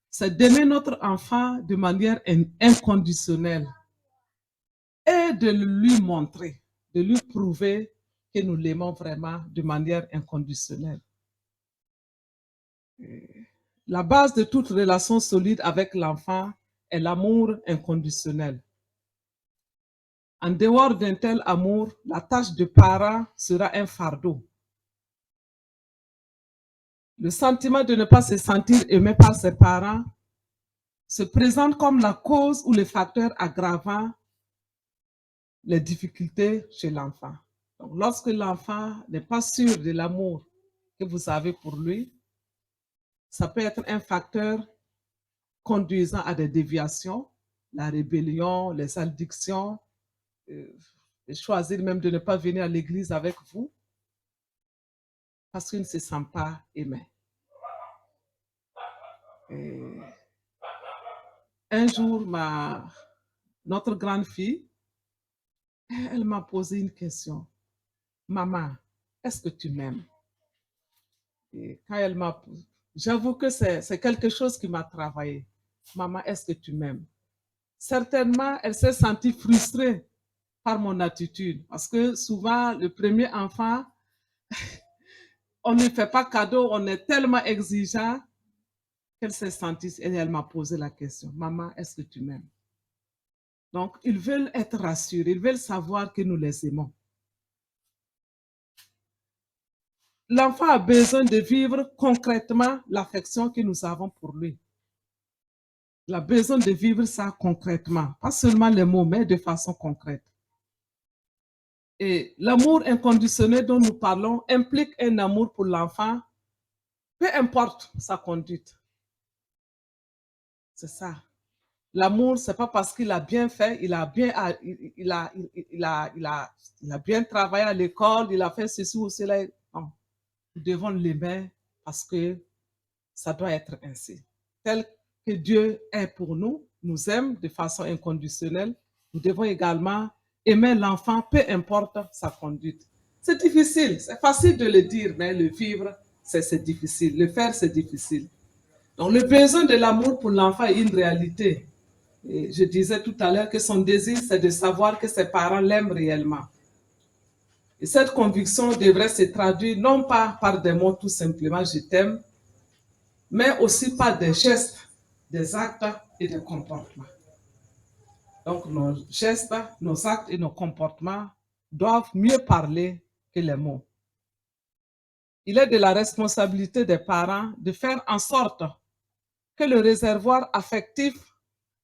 c'est d'aimer notre enfant de manière inconditionnelle et de lui montrer, de lui prouver que nous l'aimons vraiment de manière inconditionnelle. La base de toute relation solide avec l'enfant est l'amour inconditionnel. En dehors d'un tel amour, la tâche de parent sera un fardeau. Le sentiment de ne pas se sentir aimé par ses parents se présente comme la cause ou le facteur aggravant les difficultés chez l'enfant. Donc, lorsque l'enfant n'est pas sûr de l'amour que vous avez pour lui, ça peut être un facteur conduisant à des déviations, la rébellion, les addictions, choisir même de ne pas venir à l'église avec vous parce qu'il ne se sent pas aimé. Et un jour, notre grande fille, elle m'a posé une question. Maman, est-ce que tu m'aimes? Et quand elle m'a posé, j'avoue que c'est quelque chose qui m'a travaillé. Maman, est-ce que tu m'aimes? Certainement, elle s'est sentie frustrée par mon attitude parce que souvent, le premier enfant, on ne fait pas cadeau, on est tellement exigeant qu'elle s'est sentie et elle m'a posé la question. Maman, est-ce que tu m'aimes? Donc, ils veulent être rassurés, ils veulent savoir que nous les aimons. L'enfant a besoin de vivre concrètement l'affection que nous avons pour lui. Il a besoin de vivre ça concrètement, pas seulement les mots, mais de façon concrète. Et l'amour inconditionnel dont nous parlons implique un amour pour l'enfant, peu importe sa conduite. C'est ça. L'amour, ce n'est pas parce qu'il a bien fait, il a bien travaillé à l'école, il a fait ceci ou cela. Non. Nous devons l'aimer parce que ça doit être ainsi. Tel que Dieu est pour nous, nous aime de façon inconditionnelle, nous devons également aimer l'enfant, peu importe sa conduite. C'est difficile, c'est facile de le dire, mais le vivre, c'est difficile. Le faire, c'est difficile. Donc, le besoin de l'amour pour l'enfant est une réalité. Et je disais tout à l'heure que son désir, c'est de savoir que ses parents l'aiment réellement. Et cette conviction devrait se traduire non pas par des mots tout simplement « je t'aime », mais aussi par des gestes, des actes et des comportements. Donc, nos gestes, nos actes et nos comportements doivent mieux parler que les mots. Il est de la responsabilité des parents de faire en sorte que le réservoir affectif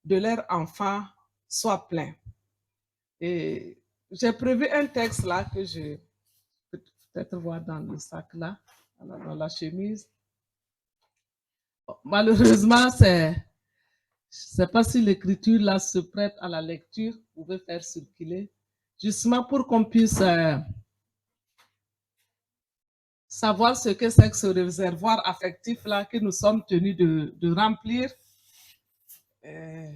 de leur enfant soit plein. Et j'ai prévu un texte là que je peux peut-être voir dans le sac là, dans la chemise. Malheureusement, je ne sais pas si l'écriture là se prête à la lecture. Vous pouvez faire circuler, justement pour qu'on puisse savoir ce que c'est que ce réservoir affectif là que nous sommes tenus de remplir Euh,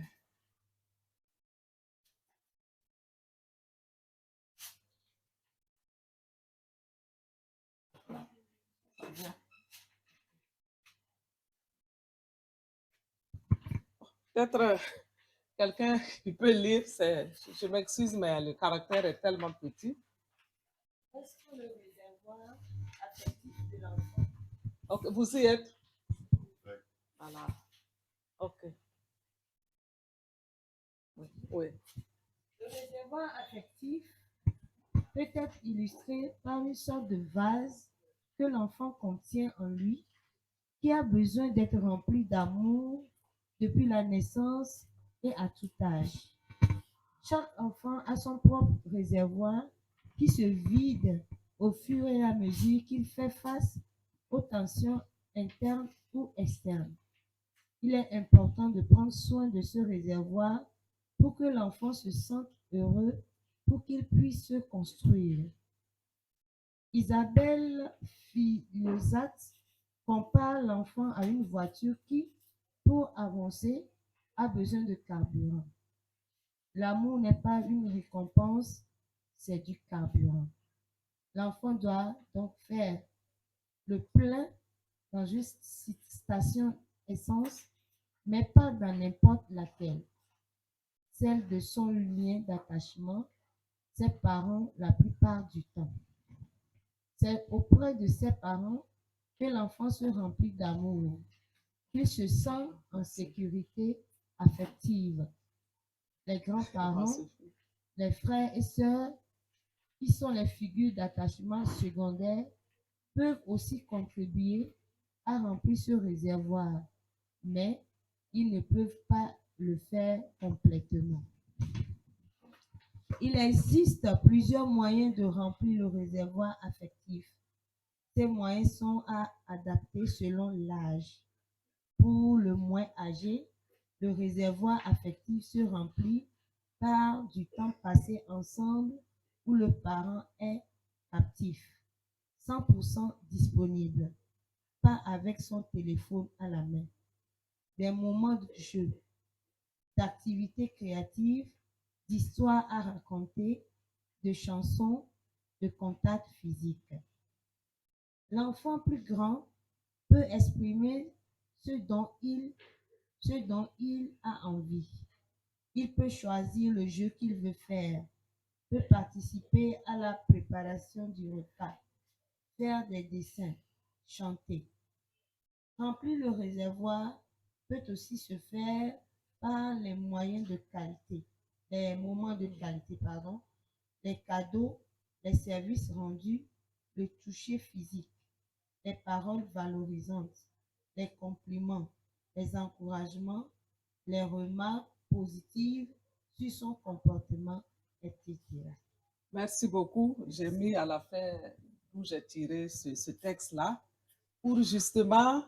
Peut-être quelqu'un qui peut lire, je m'excuse, mais le caractère est tellement petit. Est-ce que le réservoir affectif de l'enfant? Ok, vous y êtes? Oui. Voilà. Ok. Oui. Le réservoir affectif peut être illustré par une sorte de vase que l'enfant contient en lui, qui a besoin d'être rempli d'amour depuis la naissance et à tout âge. Chaque enfant a son propre réservoir qui se vide au fur et à mesure qu'il fait face aux tensions internes ou externes. Il est important de prendre soin de ce réservoir pour que l'enfant se sente heureux, pour qu'il puisse se construire. Isabelle Filosat compare l'enfant à une voiture qui, pour avancer, a besoin de carburant. L'amour n'est pas une récompense, c'est du carburant. L'enfant doit donc faire le plein dans une station essence, mais pas dans n'importe laquelle. Celle de son lien d'attachement, ses parents la plupart du temps. C'est auprès de ses parents que l'enfant se remplit d'amour, qu'il se sent en sécurité affective. Les grands-parents, les frères et sœurs, qui sont les figures d'attachement secondaires, peuvent aussi contribuer à remplir ce réservoir, mais ils ne peuvent pas le faire complètement. Il existe plusieurs moyens de remplir le réservoir affectif. Ces moyens sont à adapter selon l'âge. Pour le moins âgé, le réservoir affectif se remplit par du temps passé ensemble où le parent est actif, 100% disponible, pas avec son téléphone à la main. Des moments de jeu, d'activités créatives, d'histoires à raconter, de chansons, de contact physique. L'enfant plus grand peut exprimer ce dont il a envie. Il peut choisir le jeu qu'il veut faire, peut participer à la préparation du repas, faire des dessins, chanter. Remplir le réservoir peut aussi se faire par les moyens de qualité, les moments de qualité, les cadeaux, les services rendus, le toucher physique, les paroles valorisantes, les compliments, les encouragements, les remarques positives sur son comportement, etc. Merci beaucoup. J'ai mis à la fin où j'ai tiré ce texte-là pour justement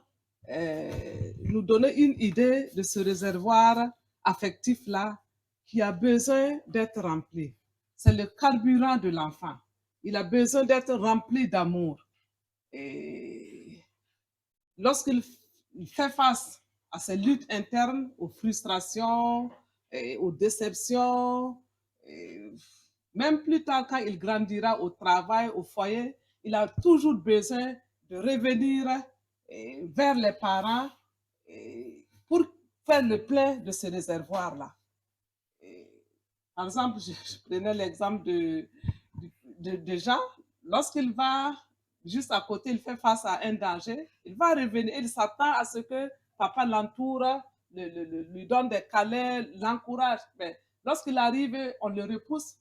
nous donner une idée de ce réservoir affectif-là qui a besoin d'être rempli. C'est le carburant de l'enfant. Il a besoin d'être rempli d'amour. Et lorsqu'il fait face à ses luttes internes, aux frustrations, aux déceptions, même plus tard quand il grandira au travail, au foyer, il a toujours besoin de revenir vers les parents pour faire le plein de ce réservoir-là. Par exemple, je prenais l'exemple de Jean. Lorsqu'il va juste à côté, il fait face à un danger, il va revenir, il s'attend à ce que papa l'entoure, lui donne des câlins, l'encourage. Mais lorsqu'il arrive, on le repousse.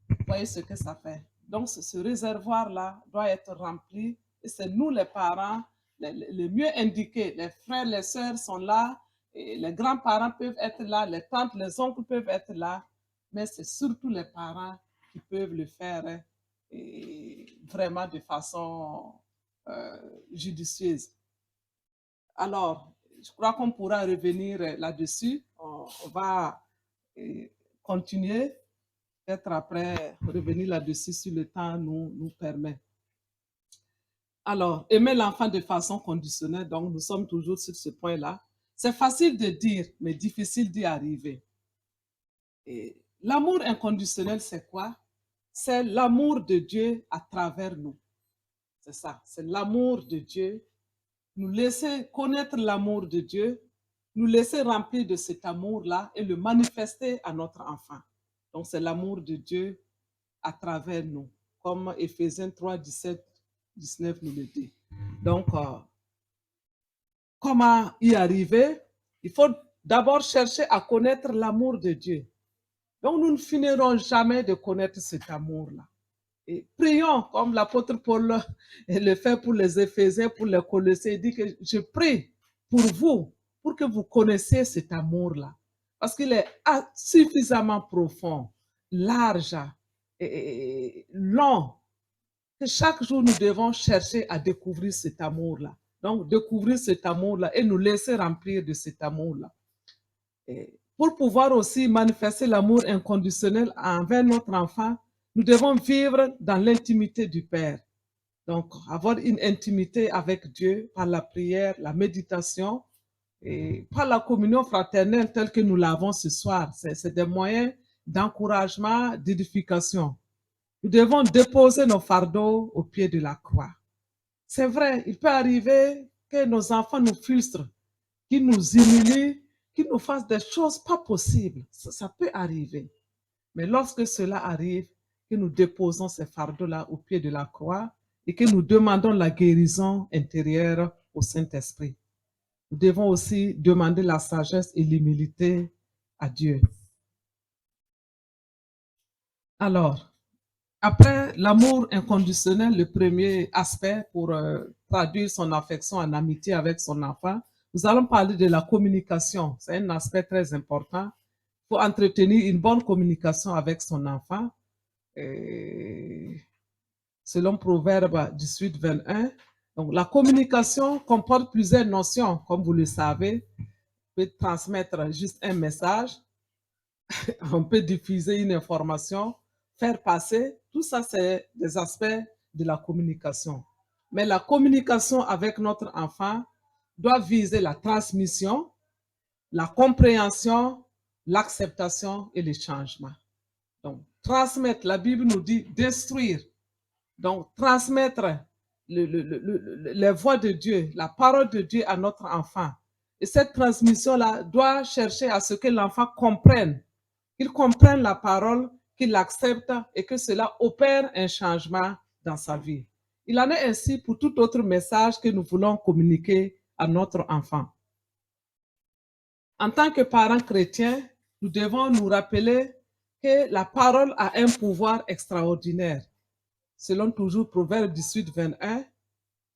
Vous voyez ce que ça fait. Donc, ce réservoir-là doit être rempli. Et c'est nous, les parents, les mieux indiqués. Les frères, les sœurs sont là. Et les grands-parents peuvent être là. Les tantes, les oncles peuvent être là. Mais c'est surtout les parents qui peuvent le faire et vraiment de façon judicieuse. Alors, je crois qu'on pourra revenir là-dessus. On va continuer, peut-être après revenir là-dessus si le temps nous permet. Alors, aimer l'enfant de façon conditionnelle, donc nous sommes toujours sur ce point-là. C'est facile de dire, mais difficile d'y arriver. Et l'amour inconditionnel, c'est quoi? C'est l'amour de Dieu à travers nous. C'est ça, c'est l'amour de Dieu. Nous laisser connaître l'amour de Dieu, nous laisser remplir de cet amour-là et le manifester à notre enfant. Donc, c'est l'amour de Dieu à travers nous, comme Éphésiens 3, 17, 19 nous le dit. Donc, comment y arriver? Il faut d'abord chercher à connaître l'amour de Dieu. Donc, nous ne finirons jamais de connaître cet amour-là. Et prions, comme l'apôtre Paul le fait pour les Éphésiens, pour les Colossiens. Il dit que je prie pour vous, pour que vous connaissiez cet amour-là. Parce qu'il est suffisamment profond, large et long, que chaque jour nous devons chercher à découvrir cet amour-là. Donc, découvrir cet amour-là et nous laisser remplir de cet amour-là. Pour pouvoir aussi manifester l'amour inconditionnel envers notre enfant, nous devons vivre dans l'intimité du Père. Donc, avoir une intimité avec Dieu par la prière, la méditation et par la communion fraternelle telle que nous l'avons ce soir. C'est des moyens d'encouragement, d'édification. Nous devons déposer nos fardeaux au pied de la croix. C'est vrai, il peut arriver que nos enfants nous frustrent, qu'ils nous humilient, qu'ils nous fassent des choses pas possibles. Ça peut arriver. Mais lorsque cela arrive, que nous déposons ces fardeaux-là au pied de la croix et que nous demandons la guérison intérieure au Saint-Esprit. Nous devons aussi demander la sagesse et l'humilité à Dieu. Alors, après l'amour inconditionnel, le premier aspect pour traduire son affection en amitié avec son enfant, nous allons parler de la communication. C'est un aspect très important. Il faut entretenir une bonne communication avec son enfant. Selon Proverbe 18, 21, donc la communication comporte plusieurs notions, comme vous le savez. On peut transmettre juste un message, on peut diffuser une information, faire passer, tout ça c'est des aspects de la communication. Mais la communication avec notre enfant doit viser la transmission, la compréhension, l'acceptation et le changement. Donc, transmettre, la Bible nous dit d'instruire. Donc, transmettre les voix de Dieu, la parole de Dieu à notre enfant. Et cette transmission-là doit chercher à ce que l'enfant comprenne, qu'il comprenne la parole, qu'il l'accepte et que cela opère un changement dans sa vie. Il en est ainsi pour tout autre message que nous voulons communiquer à notre enfant. En tant que parents chrétiens, nous devons nous rappeler que la parole a un pouvoir extraordinaire. Selon toujours Proverbe 18, 21,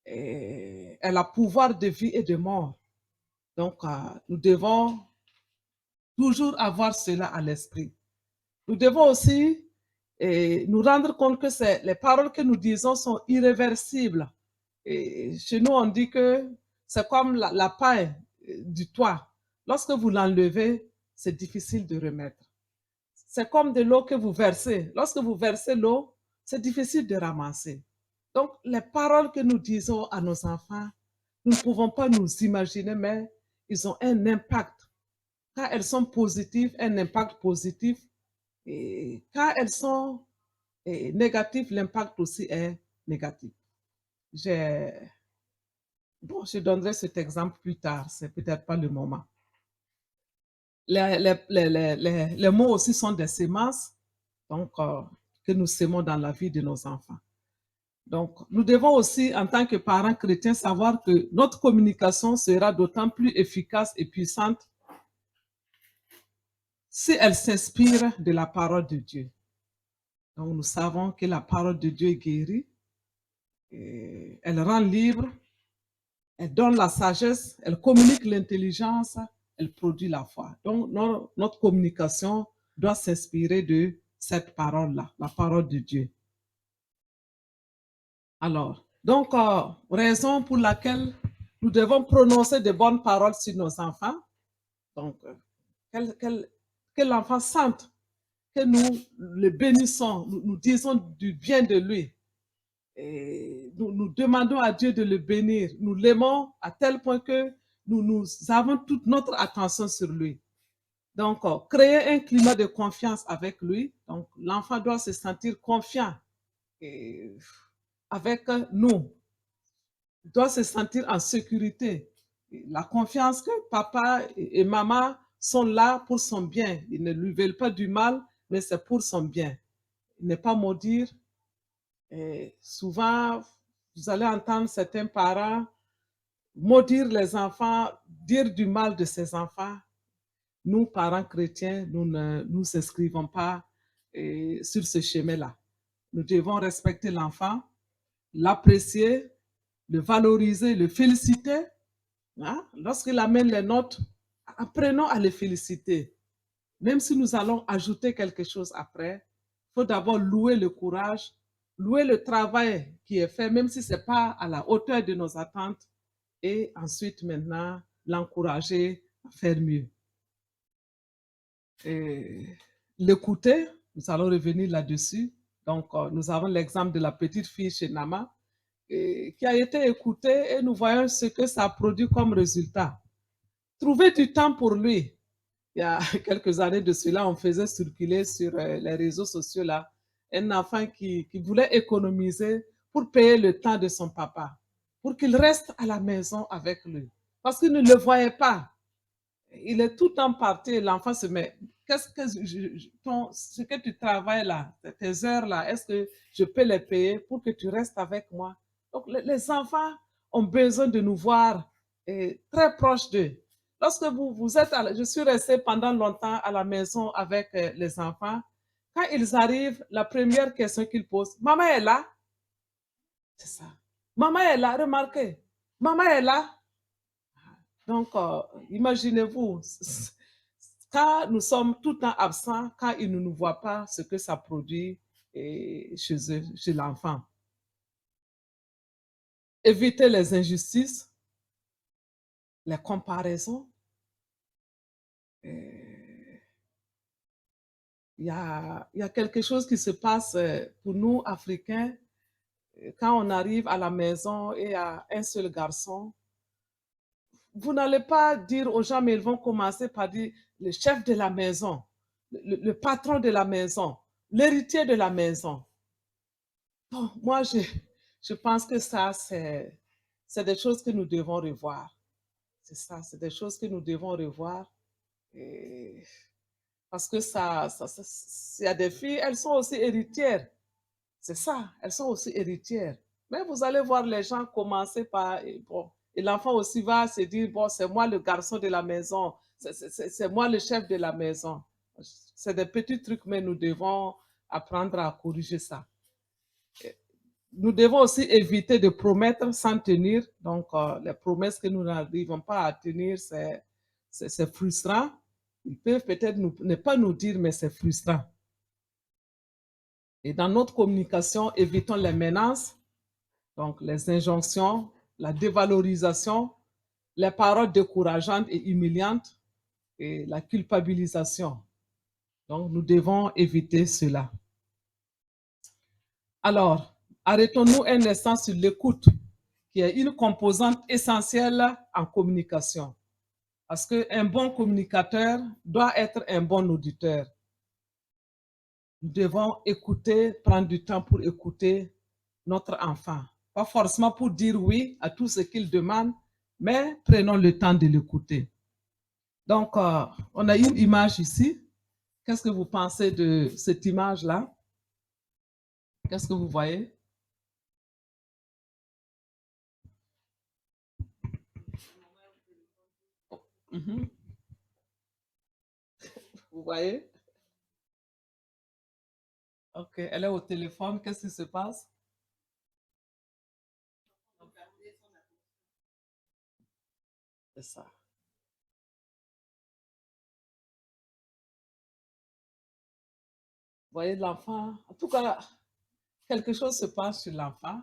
elle a pouvoir de vie et de mort. Donc, nous devons toujours avoir cela à l'esprit. Nous devons aussi nous rendre compte que les paroles que nous disons sont irréversibles. Et chez nous, on dit que c'est comme la paille du toit. Lorsque vous l'enlevez, c'est difficile de remettre. C'est comme de l'eau que vous versez. Lorsque vous versez l'eau, c'est difficile de ramasser. Donc, les paroles que nous disons à nos enfants, nous ne pouvons pas nous imaginer, mais ils ont un impact. Quand elles sont positives, un impact positif. Et quand elles sont négatives, l'impact aussi est négatif. Bon, je donnerai cet exemple plus tard, c'est peut-être pas le moment. Les mots aussi sont des semences donc, que nous sémons dans la vie de nos enfants. Donc, nous devons aussi, en tant que parents chrétiens, savoir que notre communication sera d'autant plus efficace et puissante si elle s'inspire de la parole de Dieu. Donc, nous savons que la parole de Dieu guérit, elle rend libre, elle donne la sagesse, elle communique l'intelligence, elle produit la foi. Donc, notre communication doit s'inspirer de cette parole-là, la parole de Dieu. Alors, donc, raison pour laquelle nous devons prononcer de bonnes paroles sur nos enfants. Donc, que l'enfant sente que nous le bénissons, nous disons du bien de lui. Et nous demandons à Dieu de le bénir. Nous l'aimons à tel point que nous avons toute notre attention sur lui. Donc, créer un climat de confiance avec lui. Donc, l'enfant doit se sentir confiant avec nous. Il doit se sentir en sécurité. La confiance que papa et maman sont là pour son bien. Ils ne lui veulent pas du mal, mais c'est pour son bien. Il n'est pas maudire. Et souvent, vous allez entendre certains parents maudire les enfants, dire du mal de ses enfants. Nous, parents chrétiens, nous ne nous inscrivons pas sur ce chemin-là. Nous devons respecter l'enfant, l'apprécier, le valoriser, le féliciter. Hein? Lorsqu'il amène les notes, apprenons à le féliciter. Même si nous allons ajouter quelque chose après, il faut d'abord louer le courage, louer le travail qui est fait, même si ce n'est pas à la hauteur de nos attentes, et ensuite maintenant l'encourager à faire mieux. L'écouter, nous allons revenir là-dessus. Donc, nous avons l'exemple de la petite fille chez Nama qui a été écoutée et nous voyons ce que ça produit comme résultat. Trouver du temps pour lui. Il y a quelques années de cela, on faisait circuler sur les réseaux sociaux là, un enfant qui voulait économiser pour payer le temps de son papa, pour qu'il reste à la maison avec lui. Parce qu'il ne le voyait pas. Il est tout le temps parti, l'enfant se met, qu'est-ce que ce que tu travailles là, tes heures là, est-ce que je peux les payer pour que tu restes avec moi? Donc les enfants ont besoin de nous voir très proches d'eux. Lorsque vous êtes, je suis restée pendant longtemps à la maison avec les enfants, quand ils arrivent, la première question qu'ils posent, maman est là? C'est ça. Maman est là, remarquez. Maman est là? Donc, imaginez-vous, quand nous sommes tout le temps absents, quand ils ne nous voient pas, ce que ça produit chez eux, chez l'enfant. Éviter les injustices, les comparaisons. Il y a quelque chose qui se passe pour nous, Africains, quand on arrive à la maison et à un seul garçon. Vous n'allez pas dire aux gens, mais ils vont commencer par dire le chef de la maison, le patron de la maison, l'héritier de la maison. Bon, moi, je pense que ça, c'est des choses que nous devons revoir. C'est ça, c'est des choses que nous devons revoir. Parce que il y a des filles, elles sont aussi héritières. C'est ça, elles sont aussi héritières. Mais vous allez voir les gens commencer par... Bon, et l'enfant aussi va se dire, bon, c'est moi le garçon de la maison, c'est moi le chef de la maison. C'est des petits trucs, mais nous devons apprendre à corriger ça. Nous devons aussi éviter de promettre sans tenir. Donc, les promesses que nous n'arrivons pas à tenir, c'est frustrant. Ils peuvent peut-être ne pas nous dire, mais c'est frustrant. Et dans notre communication, évitons les menaces, donc les injonctions, la dévalorisation, les paroles décourageantes et humiliantes et la culpabilisation. Donc, nous devons éviter cela. Alors, arrêtons-nous un instant sur l'écoute, qui est une composante essentielle en communication. Parce qu'un bon communicateur doit être un bon auditeur. Nous devons écouter, prendre du temps pour écouter notre enfant. Pas forcément pour dire oui à tout ce qu'il demande, mais prenons le temps de l'écouter. Donc, on a une image ici. Qu'est-ce que vous pensez de cette image-là? Qu'est-ce que vous voyez? Vous voyez? Ok, elle est au téléphone. Qu'est-ce qui se passe? C'est ça. Vous voyez l'enfant? En tout cas, quelque chose se passe sur l'enfant,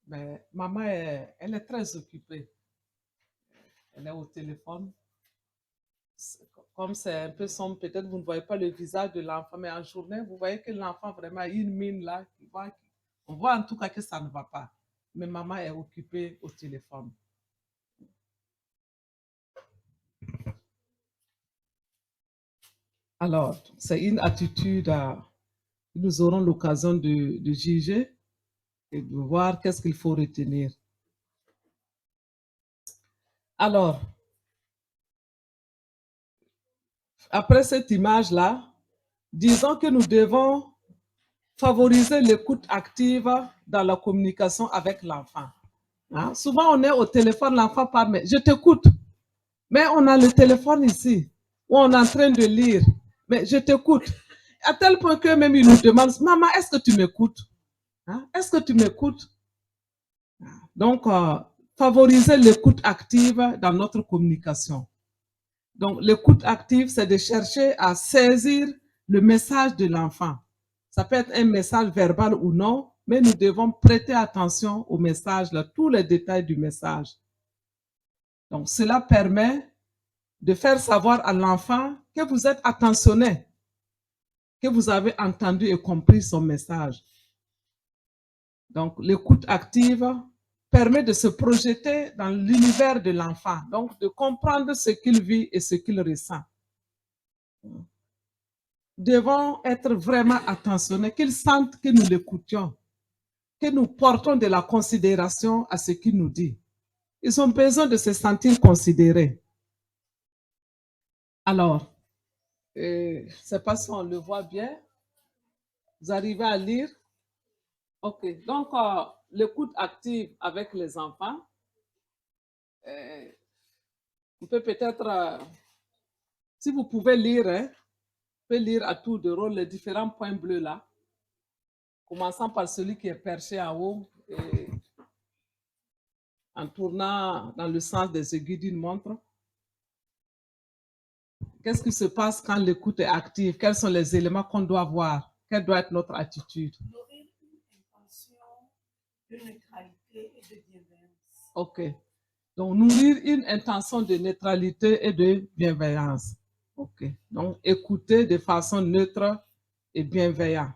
mais maman, elle est très occupée. Elle est au téléphone. Comme c'est un peu sombre, peut-être vous ne voyez pas le visage de l'enfant, mais en journée, vous voyez que l'enfant vraiment a une mine là. On voit en tout cas que ça ne va pas. Mais maman est occupée au téléphone. Alors, c'est une attitude que nous aurons l'occasion de juger et de voir qu'est-ce qu'il faut retenir. Alors, après cette image-là, disons que nous devons favoriser l'écoute active dans la communication avec l'enfant. Hein? Souvent, on est au téléphone, l'enfant parle, mais je t'écoute. Mais on a le téléphone ici, où on est en train de lire, mais je t'écoute. À tel point que même il nous demande, maman, est-ce que tu m'écoutes? Hein? Est-ce que tu m'écoutes? Donc, favoriser l'écoute active dans notre communication. Donc, l'écoute active, c'est de chercher à saisir le message de l'enfant. Ça peut être un message verbal ou non, mais nous devons prêter attention au message, là, tous les détails du message. Donc, cela permet de faire savoir à l'enfant que vous êtes attentionné, que vous avez entendu et compris son message. Donc, l'écoute active permet de se projeter dans l'univers de l'enfant, donc de comprendre ce qu'il vit et ce qu'il ressent. Nous devons être vraiment attentionnés, qu'ils sentent que nous l'écoutions, que nous portons de la considération à ce qu'il nous dit. Ils ont besoin de se sentir considérés. Alors, je ne sais pas si on le voit bien. Vous arrivez à lire? OK. Donc, l'écoute active avec les enfants. On peut peut-être, si vous pouvez lire, hein, vous pouvez lire à tour de rôle les différents points bleus là, commençant par celui qui est perché en haut et en tournant dans le sens des aiguilles d'une montre. Qu'est-ce qui se passe quand l'écoute est active? Quels sont les éléments qu'on doit voir? Quelle doit être notre attitude? Nourrir une intention de neutralité et de bienveillance. OK. Donc, nourrir une intention de neutralité et de bienveillance. OK. Donc, écouter de façon neutre et bienveillante.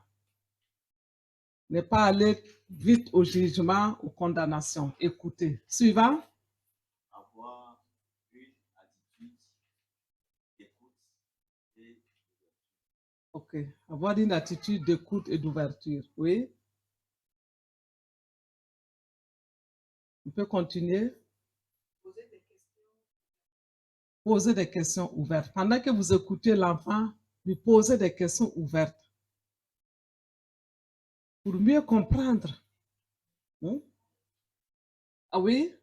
Ne pas aller vite au jugement ou condamnation. Écouter. Suivant. Avoir une attitude d'écoute et d'ouverture. OK. Avoir une attitude d'écoute et d'ouverture. Oui. On peut continuer. Poser des questions ouvertes. Pendant que vous écoutez l'enfant, lui posez des questions ouvertes pour mieux comprendre. Ah oui?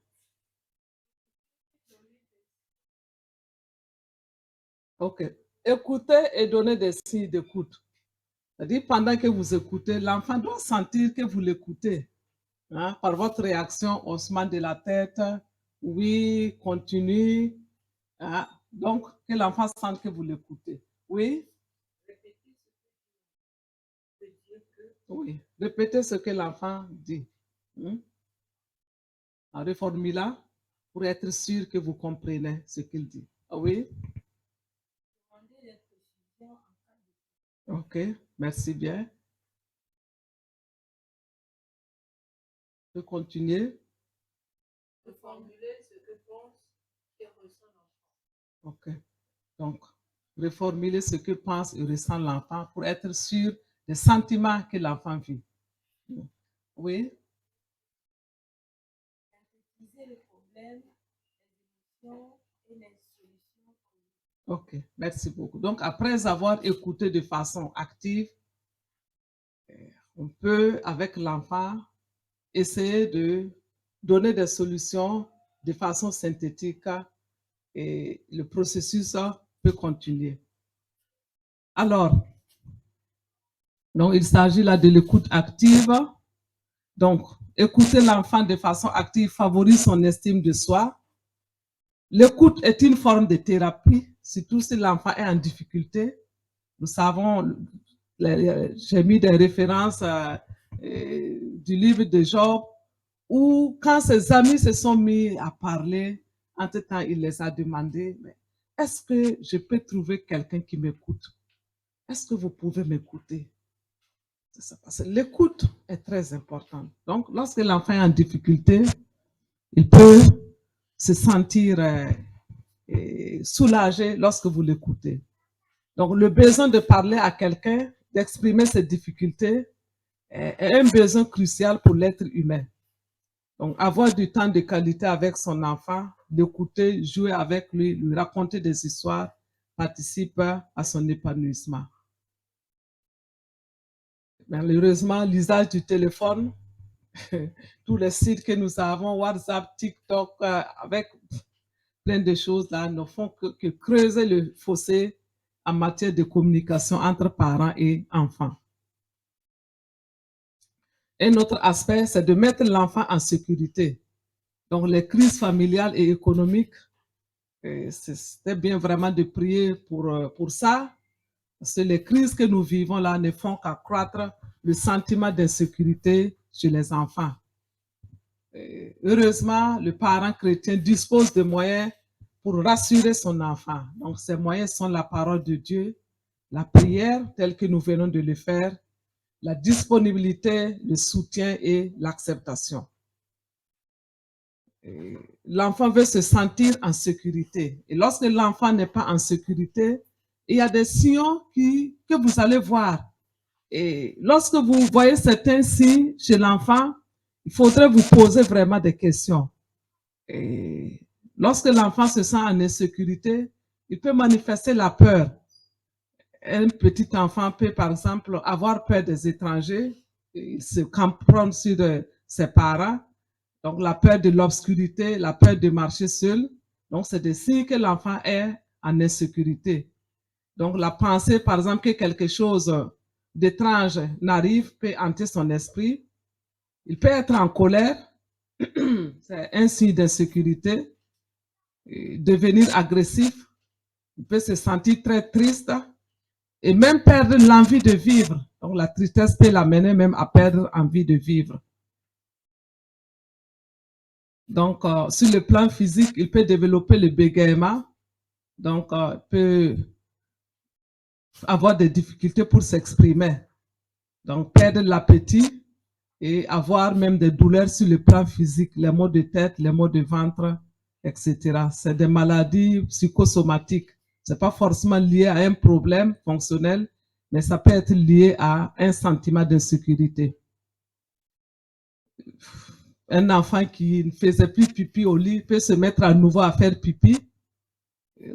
OK. Écoutez et donnez des signes d'écoute. C'est-à-dire, pendant que vous écoutez, l'enfant doit sentir que vous l'écoutez. Hein, par votre réaction, haussement de la tête, oui, continue. Hein, donc, que l'enfant sente que vous l'écoutez. Oui? Oui, répétez ce que l'enfant dit. En reformulant pour être sûr que vous comprenez ce qu'il dit. Ah oui? OK, merci bien. Je peux continuer. Reformuler ce que pense et ressent l'enfant. OK. Donc, reformuler ce que pense et ressent l'enfant pour être sûr des sentiments que l'enfant vit. Oui? Synthétiser les problèmes, les émotions et les solutions. OK, merci beaucoup. Donc, après avoir écouté de façon active, on peut, avec l'enfant, essayer de donner des solutions de façon synthétique et le processus peut continuer. Alors, donc il s'agit là de l'écoute active. Donc, écouter l'enfant de façon active favorise son estime de soi. L'écoute est une forme de thérapie, surtout si l'enfant est en difficulté. Nous savons, j'ai mis des références du livre de Job, où quand ses amis se sont mis à parler, entre-temps, il les a demandé, est-ce que je peux trouver quelqu'un qui m'écoute? Est-ce que vous pouvez m'écouter? L'écoute est très importante. Donc, lorsque l'enfant est en difficulté, il peut se sentir soulagé lorsque vous l'écoutez. Donc, le besoin de parler à quelqu'un, d'exprimer ses difficultés, est un besoin crucial pour l'être humain. Donc, avoir du temps de qualité avec son enfant, l'écouter, jouer avec lui, lui raconter des histoires, participe à son épanouissement. Malheureusement, l'usage du téléphone, tous les sites que nous avons, WhatsApp, TikTok, avec plein de choses là, ne font que creuser le fossé en matière de communication entre parents et enfants. Un autre aspect, c'est de mettre l'enfant en sécurité. Donc, les crises familiales et économiques, c'était bien vraiment de prier pour ça, parce que les crises que nous vivons là ne font qu'accroître le sentiment d'insécurité chez les enfants. Heureusement, le parent chrétien dispose de moyens pour rassurer son enfant. Donc, ces moyens sont la parole de Dieu, la prière, telle que nous venons de le faire, la disponibilité, le soutien et l'acceptation. L'enfant veut se sentir en sécurité. Et lorsque l'enfant n'est pas en sécurité, il y a des signaux que vous allez voir. Et lorsque vous voyez certains signes chez l'enfant, il faudrait vous poser vraiment des questions. Et lorsque l'enfant se sent en insécurité, il peut manifester la peur. Un petit enfant peut, par exemple, avoir peur des étrangers, il se camponne sur ses parents. Donc, la peur de l'obscurité, la peur de marcher seul. Donc, c'est des signes que l'enfant est en insécurité. Donc, la pensée, par exemple, que quelque chose d'étrange n'arrive peut hanter son esprit. Il peut être en colère. C'est un signe d'insécurité. Devenir agressif. Il peut se sentir très triste et même perdre l'envie de vivre. Donc, la tristesse peut l'amener même à perdre l'envie de vivre. Donc, sur le plan physique, il peut développer le bégaiement. Donc, il peut avoir des difficultés pour s'exprimer. Donc, perdre l'appétit et avoir même des douleurs sur le plan physique, les maux de tête, les maux de ventre, etc. C'est des maladies psychosomatiques. Ce n'est pas forcément lié à un problème fonctionnel, mais ça peut être lié à un sentiment d'insécurité. Un enfant qui ne faisait plus pipi au lit peut se mettre à nouveau à faire pipi.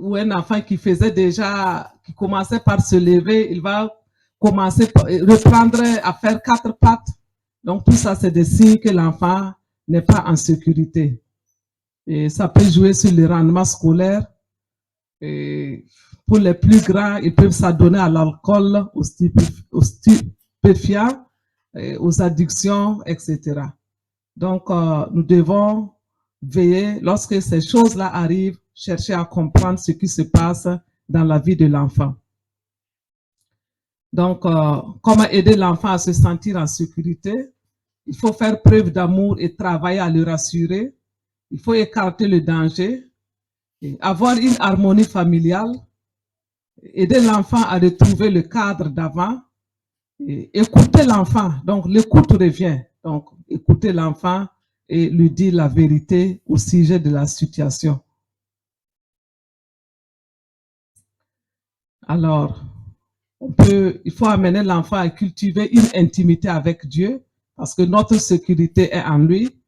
Ou un enfant qui commençait par se lever, il va commencer à reprendre à faire 4 pattes. Donc tout ça, c'est des signes que l'enfant n'est pas en sécurité. Et ça peut jouer sur le rendement scolaire. Et pour les plus grands, ils peuvent s'adonner à l'alcool, aux stupéfiants, aux addictions, etc. Donc, nous devons veiller, lorsque ces choses-là arrivent, chercher à comprendre ce qui se passe dans la vie de l'enfant. Donc, comment aider l'enfant à se sentir en sécurité? Il faut faire preuve d'amour et travailler à le rassurer. Il faut écarter le danger, avoir une harmonie familiale, aider l'enfant à retrouver le cadre d'avant, écouter l'enfant. Donc, l'écoute revient. Donc, écouter l'enfant et lui dire la vérité au sujet de la situation. Alors, il faut amener l'enfant à cultiver une intimité avec Dieu parce que notre sécurité est en lui.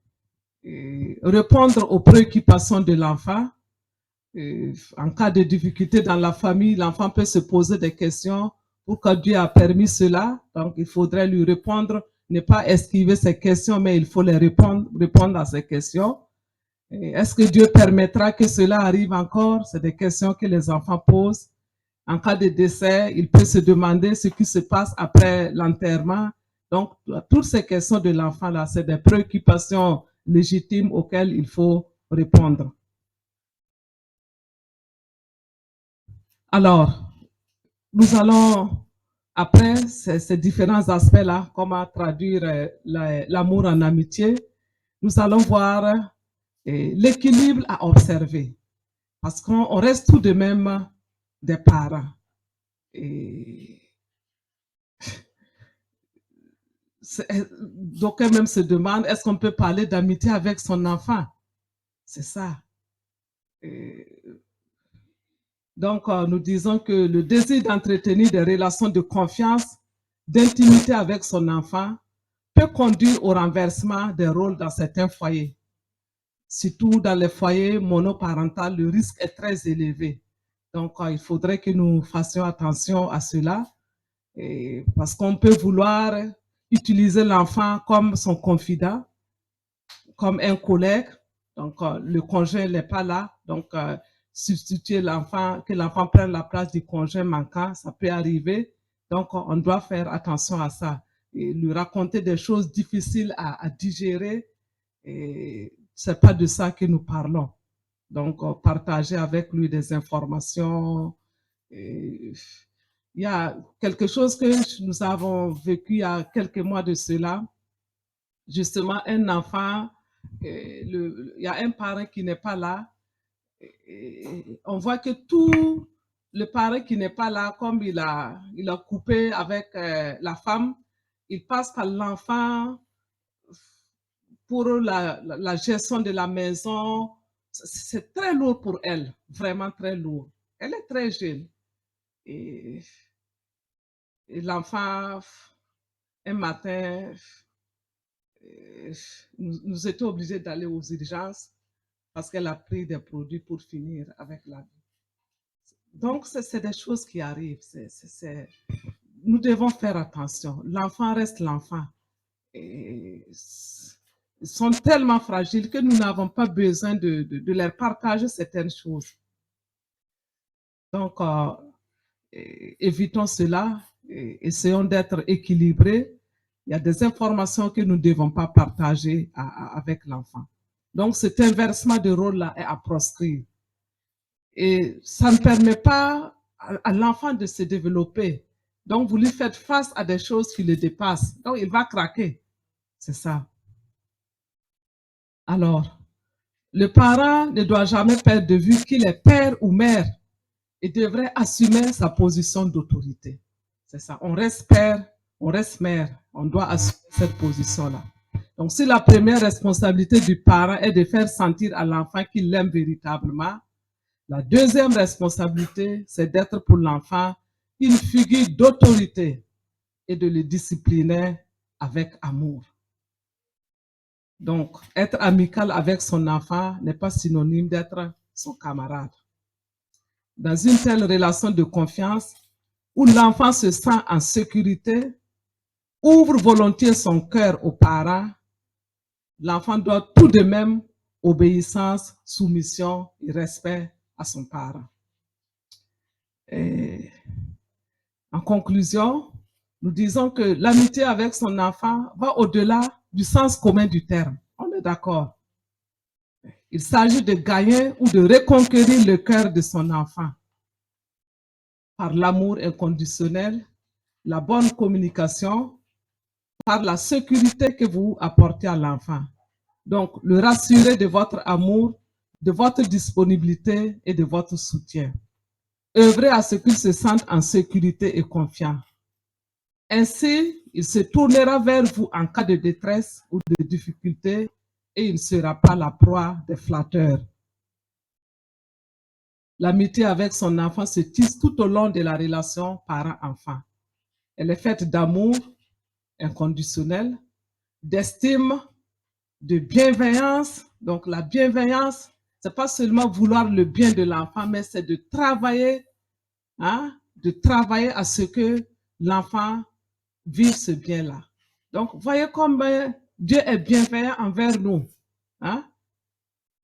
Et répondre aux préoccupations de l'enfant. En cas de difficulté dans la famille, l'enfant peut se poser des questions. Pourquoi Dieu a permis cela? Donc, il faudrait lui répondre, ne pas esquiver ces questions, mais il faut les répondre à ces questions. Est-ce que Dieu permettra que cela arrive encore? C'est des questions que les enfants posent. En cas de décès, il peut se demander ce qui se passe après l'enterrement. Donc, toutes ces questions de l'enfant là, c'est des préoccupations légitimes auxquelles il faut répondre. Alors, nous allons, après ces différents aspects-là, comment traduire l'amour en amitié, nous allons voir l'équilibre à observer. Parce qu'on reste tout de même des parents. D'aucuns même se demandent, est-ce qu'on peut parler d'amitié avec son enfant? C'est ça. Donc, nous disons que le désir d'entretenir des relations de confiance, d'intimité avec son enfant peut conduire au renversement des rôles dans certains foyers. Surtout dans les foyers monoparentaux, le risque est très élevé. Donc, il faudrait que nous fassions attention à cela, parce qu'on peut vouloir utiliser l'enfant comme son confident, comme un collègue. Donc, le conjoint n'est pas là. Donc, substituer l'enfant, que l'enfant prenne la place du conjoint manquant, ça peut arriver. Donc, on doit faire attention à ça. Et lui raconter des choses difficiles à digérer, et c'est pas de ça que nous parlons. Donc, partager avec lui des informations. Il y a quelque chose que nous avons vécu il y a quelques mois de cela. Justement, un enfant, il y a un parent qui n'est pas là. On voit que tout le parent qui n'est pas là, comme il a coupé avec la femme, il passe par l'enfant pour la gestion de la maison. C'est très lourd pour elle, vraiment très lourd. Elle est très jeune. Et l'enfant, un matin, nous étions obligés d'aller aux urgences parce qu'elle a pris des produits pour finir avec la vie. Donc, c'est des choses qui arrivent. Nous devons faire attention. L'enfant reste l'enfant. Ils sont tellement fragiles que nous n'avons pas besoin de leur partager certaines choses. Donc, évitons cela. Essayons d'être équilibrés. Il y a des informations que nous ne devons pas partager avec l'enfant. Donc, cet inversement de rôle-là est à proscrire. Et ça ne permet pas à l'enfant de se développer. Donc, vous lui faites face à des choses qui le dépassent. Donc, il va craquer. C'est ça. Alors, le parent ne doit jamais perdre de vue qu'il est père ou mère et devrait assumer sa position d'autorité. C'est ça. On reste père, on reste mère. On doit assumer cette position-là. Donc, si la première responsabilité du parent est de faire sentir à l'enfant qu'il l'aime véritablement, la deuxième responsabilité, c'est d'être pour l'enfant une figure d'autorité et de le discipliner avec amour. Donc, être amical avec son enfant n'est pas synonyme d'être son camarade. Dans une telle relation de confiance, où l'enfant se sent en sécurité, ouvre volontiers son cœur aux parents, l'enfant doit tout de même obéissance, soumission et respect à son parent. Et en conclusion, nous disons que l'amitié avec son enfant va au-delà du sens commun du terme. On est d'accord. Il s'agit de gagner ou de reconquérir le cœur de son enfant par l'amour inconditionnel, la bonne communication, par la sécurité que vous apportez à l'enfant. Donc, le rassurer de votre amour, de votre disponibilité et de votre soutien. Œuvrez à ce qu'il se sente en sécurité et confiant. Ainsi, il se tournera vers vous en cas de détresse ou de difficulté et il ne sera pas la proie des flatteurs. L'amitié avec son enfant se tisse tout au long de la relation parent-enfant. Elle est faite d'amour inconditionnel, d'estime, de bienveillance. Donc la bienveillance, c'est pas seulement vouloir le bien de l'enfant, mais c'est de travailler à ce que l'enfant vive ce bien-là. Donc, voyez combien Dieu est bienveillant envers nous.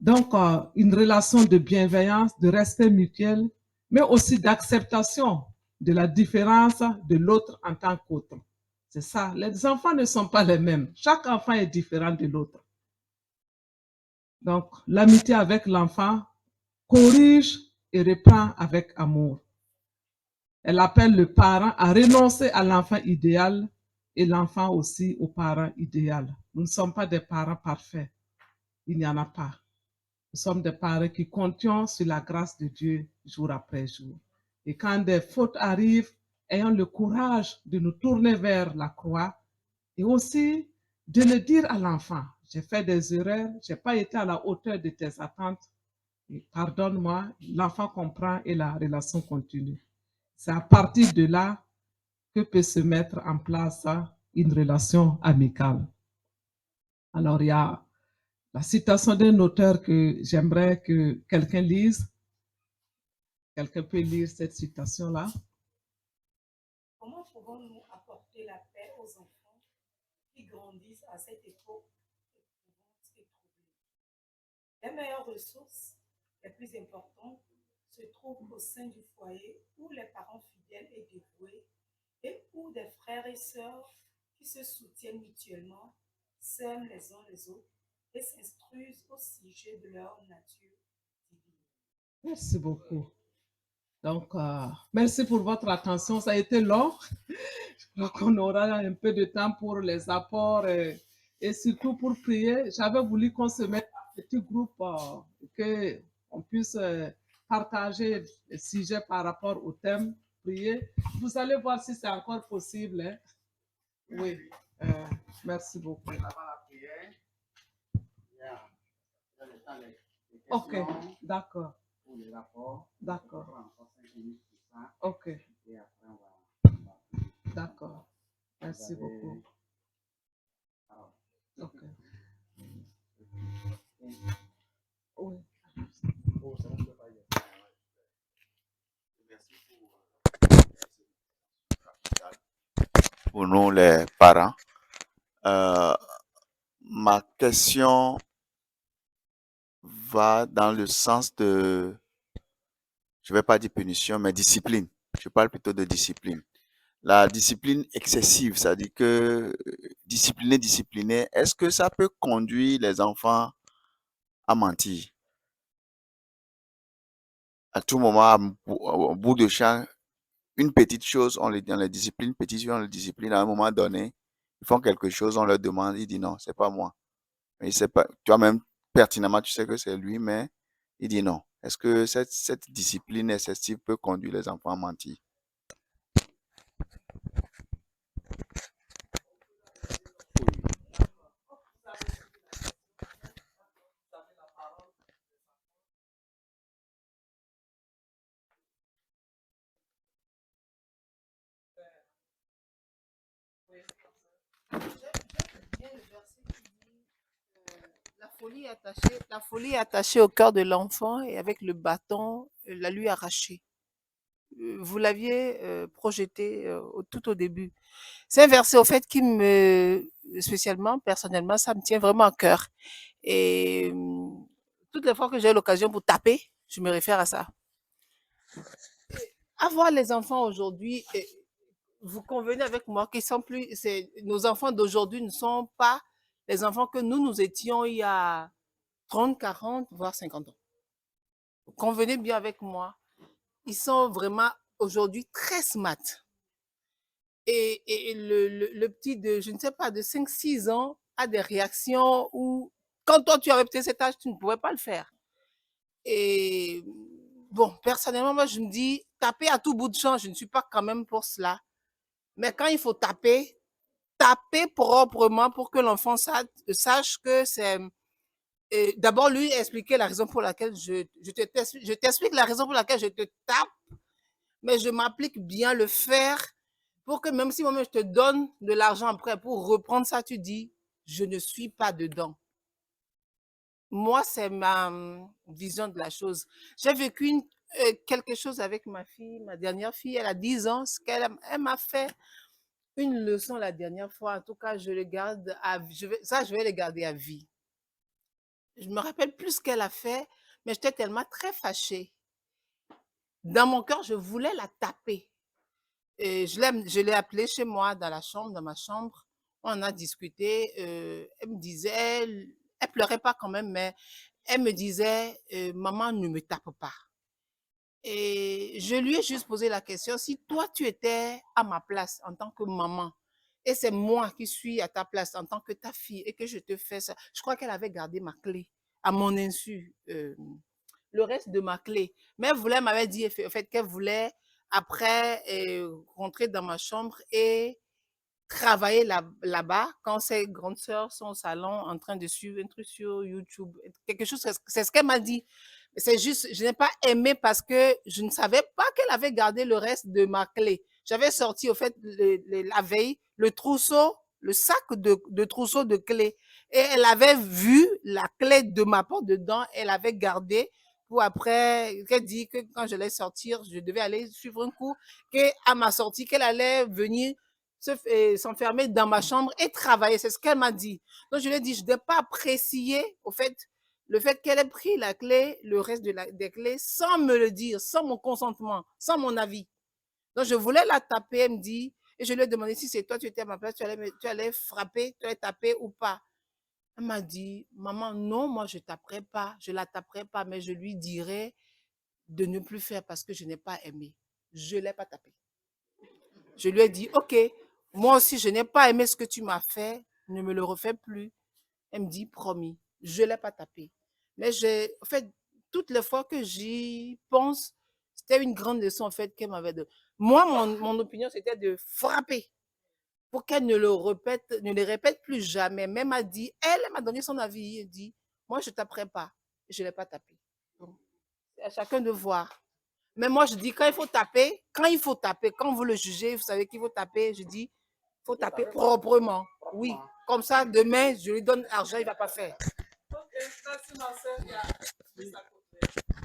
Donc, une relation de bienveillance, de respect mutuel, mais aussi d'acceptation de la différence de l'autre en tant qu'autre. C'est ça. Les enfants ne sont pas les mêmes. Chaque enfant est différent de l'autre. Donc, l'amitié avec l'enfant corrige et reprend avec amour. Elle appelle le parent à renoncer à l'enfant idéal et l'enfant aussi au parent idéal. Nous ne sommes pas des parents parfaits. Il n'y en a pas. Nous sommes des parents qui comptons sur la grâce de Dieu jour après jour. Et quand des fautes arrivent, ayons le courage de nous tourner vers la croix et aussi de le dire à l'enfant. J'ai fait des erreurs, je n'ai pas été à la hauteur de tes attentes Pardonne-moi, l'enfant comprend et la relation continue. C'est à partir de là que peut se mettre en place une relation amicale. Alors, il y a la citation d'un auteur que j'aimerais que quelqu'un lise. Quelqu'un peut lire cette citation-là? Comment pouvons-nous apporter la paix aux enfants qui grandissent à cette époque éprouvante et troublée? Les meilleures ressources, les plus importantes, se trouvent au sein du foyer où les parents fidèles et dévoués et où des frères et sœurs qui se soutiennent mutuellement, s'aiment les uns les autres et s'instruisent au sujet de leur nature divine. Merci beaucoup. Donc, merci pour votre attention. Ça a été long. Je crois qu'on aura un peu de temps pour les apports et surtout pour prier. J'avais voulu qu'on se mette en petit groupe, qu'on puisse partager les sujets par rapport au thème, prier. Vous allez voir si c'est encore possible. Hein? Oui. Merci beaucoup. Ok, d'accord. D'accord. Ok. D'accord. Merci beaucoup. Ok. Oui. Pour nous, les parents, ma question va dans le sens de, je ne vais pas dire punition, mais discipline. Je parle plutôt de discipline. La discipline excessive, c'est-à-dire que discipliner, est-ce que ça peut conduire les enfants à mentir? À tout moment, au bout de chaque, une petite chose, on les discipline, petite chose, on les discipline, à un moment donné, ils font quelque chose, on leur demande, il dit non, c'est pas moi. Mais il sait pas, toi-même, pertinemment, tu sais que c'est lui, mais il dit non. Est-ce que cette discipline excessive peut conduire les enfants à mentir? La folie est attachée au cœur de l'enfant et avec le bâton, la lui arrachée. Vous l'aviez projeté tout au début. C'est un verset au fait qui spécialement, personnellement, ça me tient vraiment à cœur. Et toutes les fois que j'ai l'occasion pour taper, je me réfère à ça. Avoir les enfants aujourd'hui, vous convenez avec moi qu'ils sont plus, nos enfants d'aujourd'hui ne sont pas les enfants que nous étions il y a 30, 40, voire 50 ans. Vous convenez bien avec moi. Ils sont vraiment aujourd'hui très smart. Et le petit de, je ne sais pas, de 5, 6 ans a des réactions où, quand toi tu avais peut-être cet âge, tu ne pouvais pas le faire. Et bon, personnellement, moi je me dis, taper à tout bout de champ, je ne suis pas quand même pour cela. Mais quand il faut taper, taper proprement pour que l'enfant sache que c'est... D'abord, lui expliquer la raison pour laquelle je t'explique la raison pour laquelle je te tape, mais je m'applique bien le faire pour que même si moi-même je te donne de l'argent après pour reprendre ça, tu dis, je ne suis pas dedans. Moi, c'est ma vision de la chose. J'ai vécu quelque chose avec ma fille, ma dernière fille, elle a 10 ans, elle m'a fait une leçon la dernière fois. En tout cas, je le garde à vie. Je vais le garder à vie. Je me rappelle plus ce qu'elle a fait, mais j'étais tellement très fâchée. Dans mon cœur, je voulais la taper. Et je l'ai appelée chez moi, dans ma chambre. On a discuté. Elle me disait, elle pleurait pas quand même, mais elle me disait, maman, ne me tape pas. Et je lui ai juste posé la question, si toi, tu étais à ma place en tant que maman, et c'est moi qui suis à ta place en tant que ta fille, et que je te fais ça, je crois qu'elle avait gardé ma clé à mon insu, le reste de ma clé. Mais elle m'avait dit au fait qu'elle voulait après rentrer dans ma chambre et travailler là-bas quand ses grandes sœurs sont au salon en train de suivre un truc sur YouTube, quelque chose, c'est ce qu'elle m'a dit. C'est juste, je n'ai pas aimé parce que je ne savais pas qu'elle avait gardé le reste de ma clé. J'avais sorti, au fait, la veille, le trousseau, le sac de trousseau de clés. Et elle avait vu la clé de ma porte dedans, elle avait gardé pour après, qu'elle dit que quand je allais sortir, je devais aller suivre un cours, qu'à ma sortie, qu'elle allait venir s'enfermer dans ma chambre et travailler. C'est ce qu'elle m'a dit. Donc, je lui ai dit, je n'ai pas apprécié, au fait, le fait qu'elle ait pris la clé, le reste des clés, sans me le dire, sans mon consentement, sans mon avis. Donc, je voulais la taper, elle me dit, et je lui ai demandé si c'est toi, tu étais à ma place, tu allais frapper, tu allais taper ou pas. Elle m'a dit, maman, non, moi, je ne taperai pas, je ne la taperai pas, mais je lui dirai de ne plus faire parce que je n'ai pas aimé. Je ne l'ai pas tapé. Je lui ai dit, OK, moi aussi, je n'ai pas aimé ce que tu m'as fait, ne me le refais plus. Elle me dit, promis, je ne l'ai pas tapé. Mais en fait, toutes les fois que j'y pense, c'était une grande leçon en fait qu'elle m'avait donnée. Moi, mon opinion, c'était de frapper pour qu'elle ne le répète plus jamais. Mais elle m'a dit, elle m'a donné son avis. Elle dit, moi, je ne taperai pas. Je ne l'ai pas tapé. C'est à chacun de voir. Mais moi, je dis, quand il faut taper, quand vous le jugez, vous savez qu'il faut taper, je dis, il faut taper proprement. Oui, comme ça, demain, je lui donne l'argent, il ne va pas faire.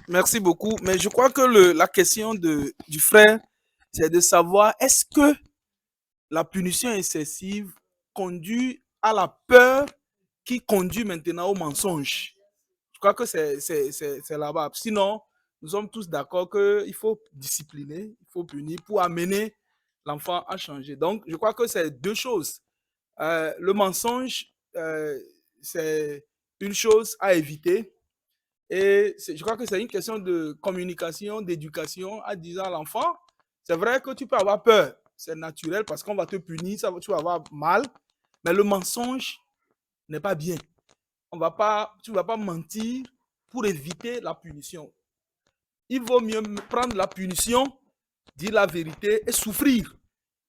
Merci beaucoup. Mais je crois que la question du frère, c'est de savoir est-ce que la punition excessive conduit à la peur qui conduit maintenant au mensonge. Je crois que c'est là-bas. Sinon, nous sommes tous d'accord qu'il faut discipliner, il faut punir pour amener l'enfant à changer. Donc, je crois que c'est deux choses. Le mensonge, c'est une chose à éviter. Et je crois que c'est une question de communication, d'éducation, à dire à l'enfant, c'est vrai que tu peux avoir peur, c'est naturel parce qu'on va te punir, tu vas avoir mal, mais le mensonge n'est pas bien. Tu ne vas pas mentir pour éviter la punition. Il vaut mieux prendre la punition, dire la vérité et souffrir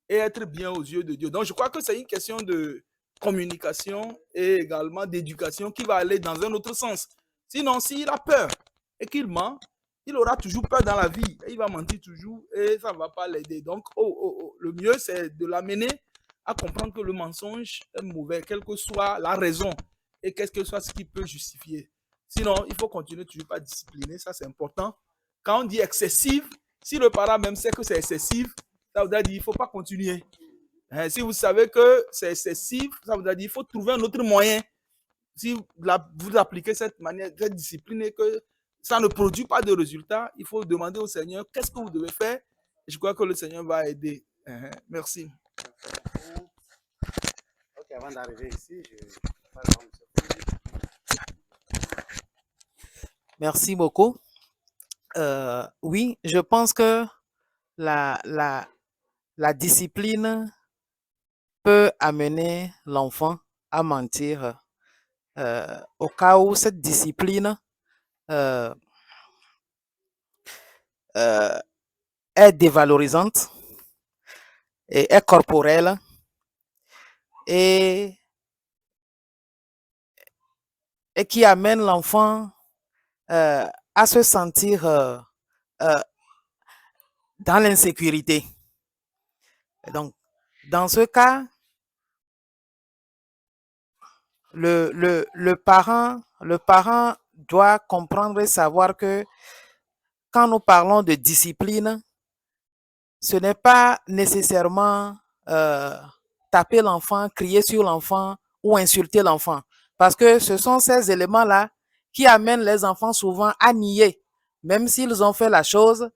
et être bien aux yeux de Dieu. Donc, je crois que c'est une question de communication et également d'éducation qui va aller dans un autre sens. Sinon, s'il a peur et qu'il ment, il aura toujours peur dans la vie. Et il va mentir toujours et ça ne va pas l'aider. Donc, le mieux, c'est de l'amener à comprendre que le mensonge est mauvais, quelle que soit la raison et quel que soit ce qui peut justifier. Sinon, il faut continuer toujours à discipliner, ça c'est important. Quand on dit excessif, si le parent même sait que c'est excessif, ça veut dire qu'il ne faut pas continuer. Si vous savez que c'est excessif, ça veut dire qu'il faut trouver un autre moyen. Si vous appliquez cette manière, cette discipline et que ça ne produit pas de résultats, il faut demander au Seigneur qu'est-ce que vous devez faire. Et je crois que le Seigneur va aider. Merci. Ok, avant d'arriver ici, Merci beaucoup. Oui, je pense que la discipline peut amener l'enfant à mentir au cas où cette discipline est dévalorisante et est corporelle et qui amène l'enfant à se sentir dans l'insécurité. Donc, dans ce cas, le parent doit comprendre et savoir que quand nous parlons de discipline, ce n'est pas nécessairement taper l'enfant, crier sur l'enfant ou insulter l'enfant. Parce que ce sont ces éléments-là qui amènent les enfants souvent à nier, même s'ils ont fait la chose,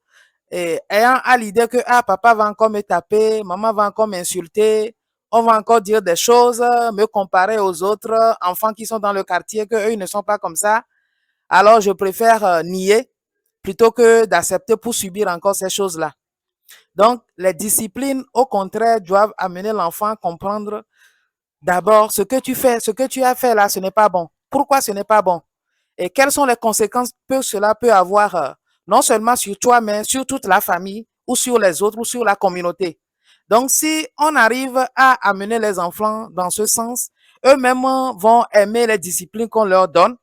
et ayant à l'idée que papa va encore me taper, maman va encore m'insulter, on va encore dire des choses, me comparer aux autres enfants qui sont dans le quartier, qu'eux, ils ne sont pas comme ça. Alors, je préfère nier plutôt que d'accepter pour subir encore ces choses-là. Donc, les disciplines, au contraire, doivent amener l'enfant à comprendre d'abord ce que tu fais, ce que tu as fait là, ce n'est pas bon. Pourquoi ce n'est pas bon? Et quelles sont les conséquences que cela peut avoir, non seulement sur toi, mais sur toute la famille, ou sur les autres, ou sur la communauté. Donc, si on arrive à amener les enfants dans ce sens, eux-mêmes vont aimer les disciplines qu'on leur donne.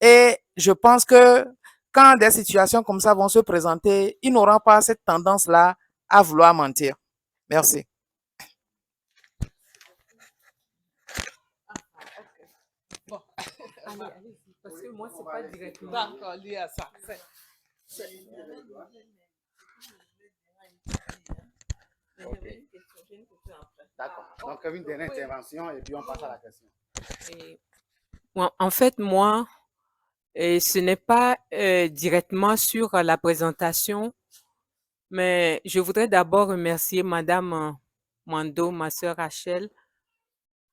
Et je pense que quand des situations comme ça vont se présenter, ils n'auront pas cette tendance-là à vouloir mentir. Merci. Bon, allez, parce que moi, c'est pas directement. D'accord, lié à ça. D'accord. Donc, une dernière intervention et puis on passe à la question. En fait, moi, ce n'est pas directement sur la présentation, mais je voudrais d'abord remercier Madame Mando, ma sœur Rachel,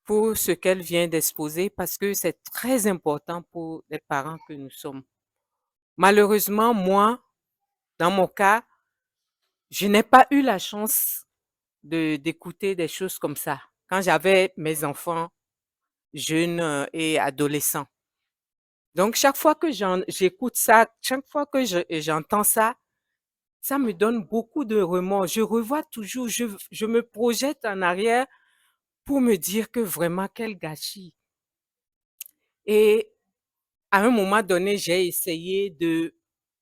pour ce qu'elle vient d'exposer parce que c'est très important pour les parents que nous sommes. Malheureusement, moi, dans mon cas, je n'ai pas eu la chance d'écouter des choses comme ça quand j'avais mes enfants jeunes et adolescents. Donc, chaque fois que j'écoute ça, chaque fois que j'entends ça, ça me donne beaucoup de remords. Je revois toujours, je me projette en arrière pour me dire que vraiment, quel gâchis. Et à un moment donné, j'ai essayé de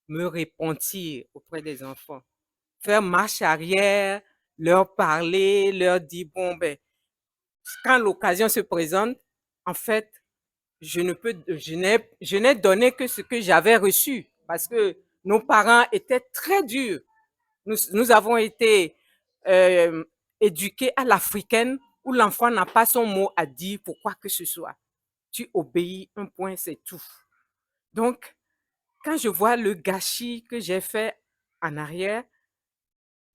me repentir auprès des enfants, faire marche arrière, leur parler, leur dire, bon, ben, quand l'occasion se présente, en fait, je n'ai donné que ce que j'avais reçu parce que nos parents étaient très durs. Nous avons été éduqués à l'africaine où l'enfant n'a pas son mot à dire pour quoi que ce soit. Tu obéis, un point, c'est tout. Donc, quand je vois le gâchis que j'ai fait en arrière,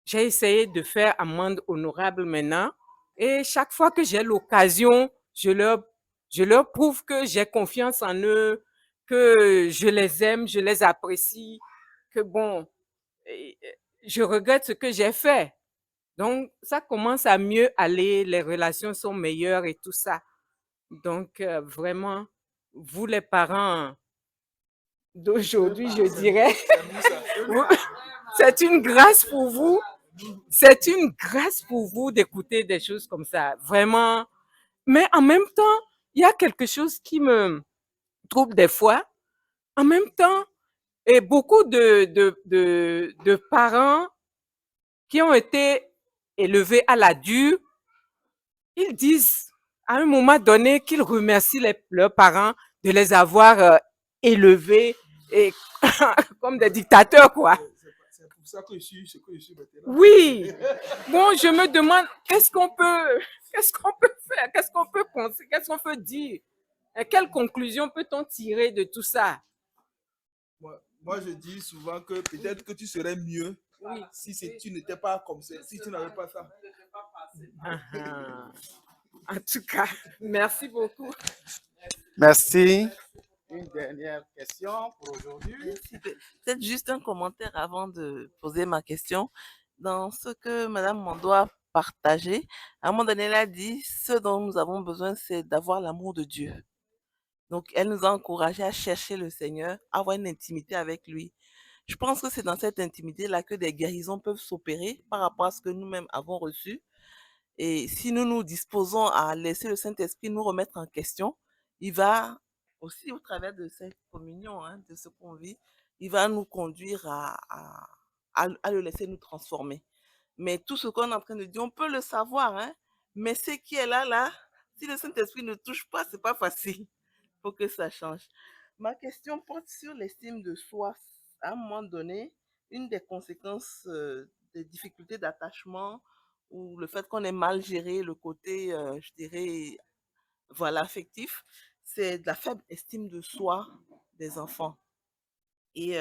j'ai essayé de faire amende honorable maintenant. Et chaque fois que j'ai l'occasion, je leur prouve que j'ai confiance en eux, que je les aime, je les apprécie, que bon, je regrette ce que j'ai fait. Donc, ça commence à mieux aller, les relations sont meilleures et tout ça. Donc, vraiment, vous les parents d'aujourd'hui, je dirais, c'est une grâce pour vous. C'est une grâce pour vous d'écouter des choses comme ça. Vraiment. Mais en même temps, il y a quelque chose qui me trouble des fois. En même temps, et beaucoup de parents qui ont été élevés à la dure, ils disent à un moment donné qu'ils remercient leurs parents de les avoir élevés et comme des dictateurs, quoi. C'est pour ça que je suis ce que je suis maintenant. Oui. Bon, je me demande qu'est-ce qu'on peut faire, qu'est-ce qu'on peut penser, qu'est-ce qu'on peut dire, et quelle conclusion peut-on tirer de tout ça? Moi, je dis souvent que peut-être que tu serais mieux si tu n'étais pas comme ça, si tu n'avais pas ça. En tout cas, merci beaucoup. Merci. Une dernière question pour aujourd'hui. Peut-être juste un commentaire avant de poser ma question. Dans ce que Madame Mando a partagé, à un moment donné, elle a dit, ce dont nous avons besoin, c'est d'avoir l'amour de Dieu. Donc, elle nous a encouragés à chercher le Seigneur, à avoir une intimité avec lui. Je pense que c'est dans cette intimité-là que des guérisons peuvent s'opérer par rapport à ce que nous-mêmes avons reçu. Et si nous nous disposons à laisser le Saint-Esprit nous remettre en question, il va aussi, au travers de cette communion, de ce qu'on vit, il va nous conduire à le laisser nous transformer. Mais tout ce qu'on est en train de dire, on peut le savoir, mais ce qui est là, si le Saint-Esprit ne touche pas, c'est pas facile. Il faut que ça change. Ma question porte sur l'estime de soi. À un moment donné, une des conséquences des difficultés d'attachement ou le fait qu'on ait mal géré le côté, je dirais, voilà, affectif, c'est de la faible estime de soi des enfants. Et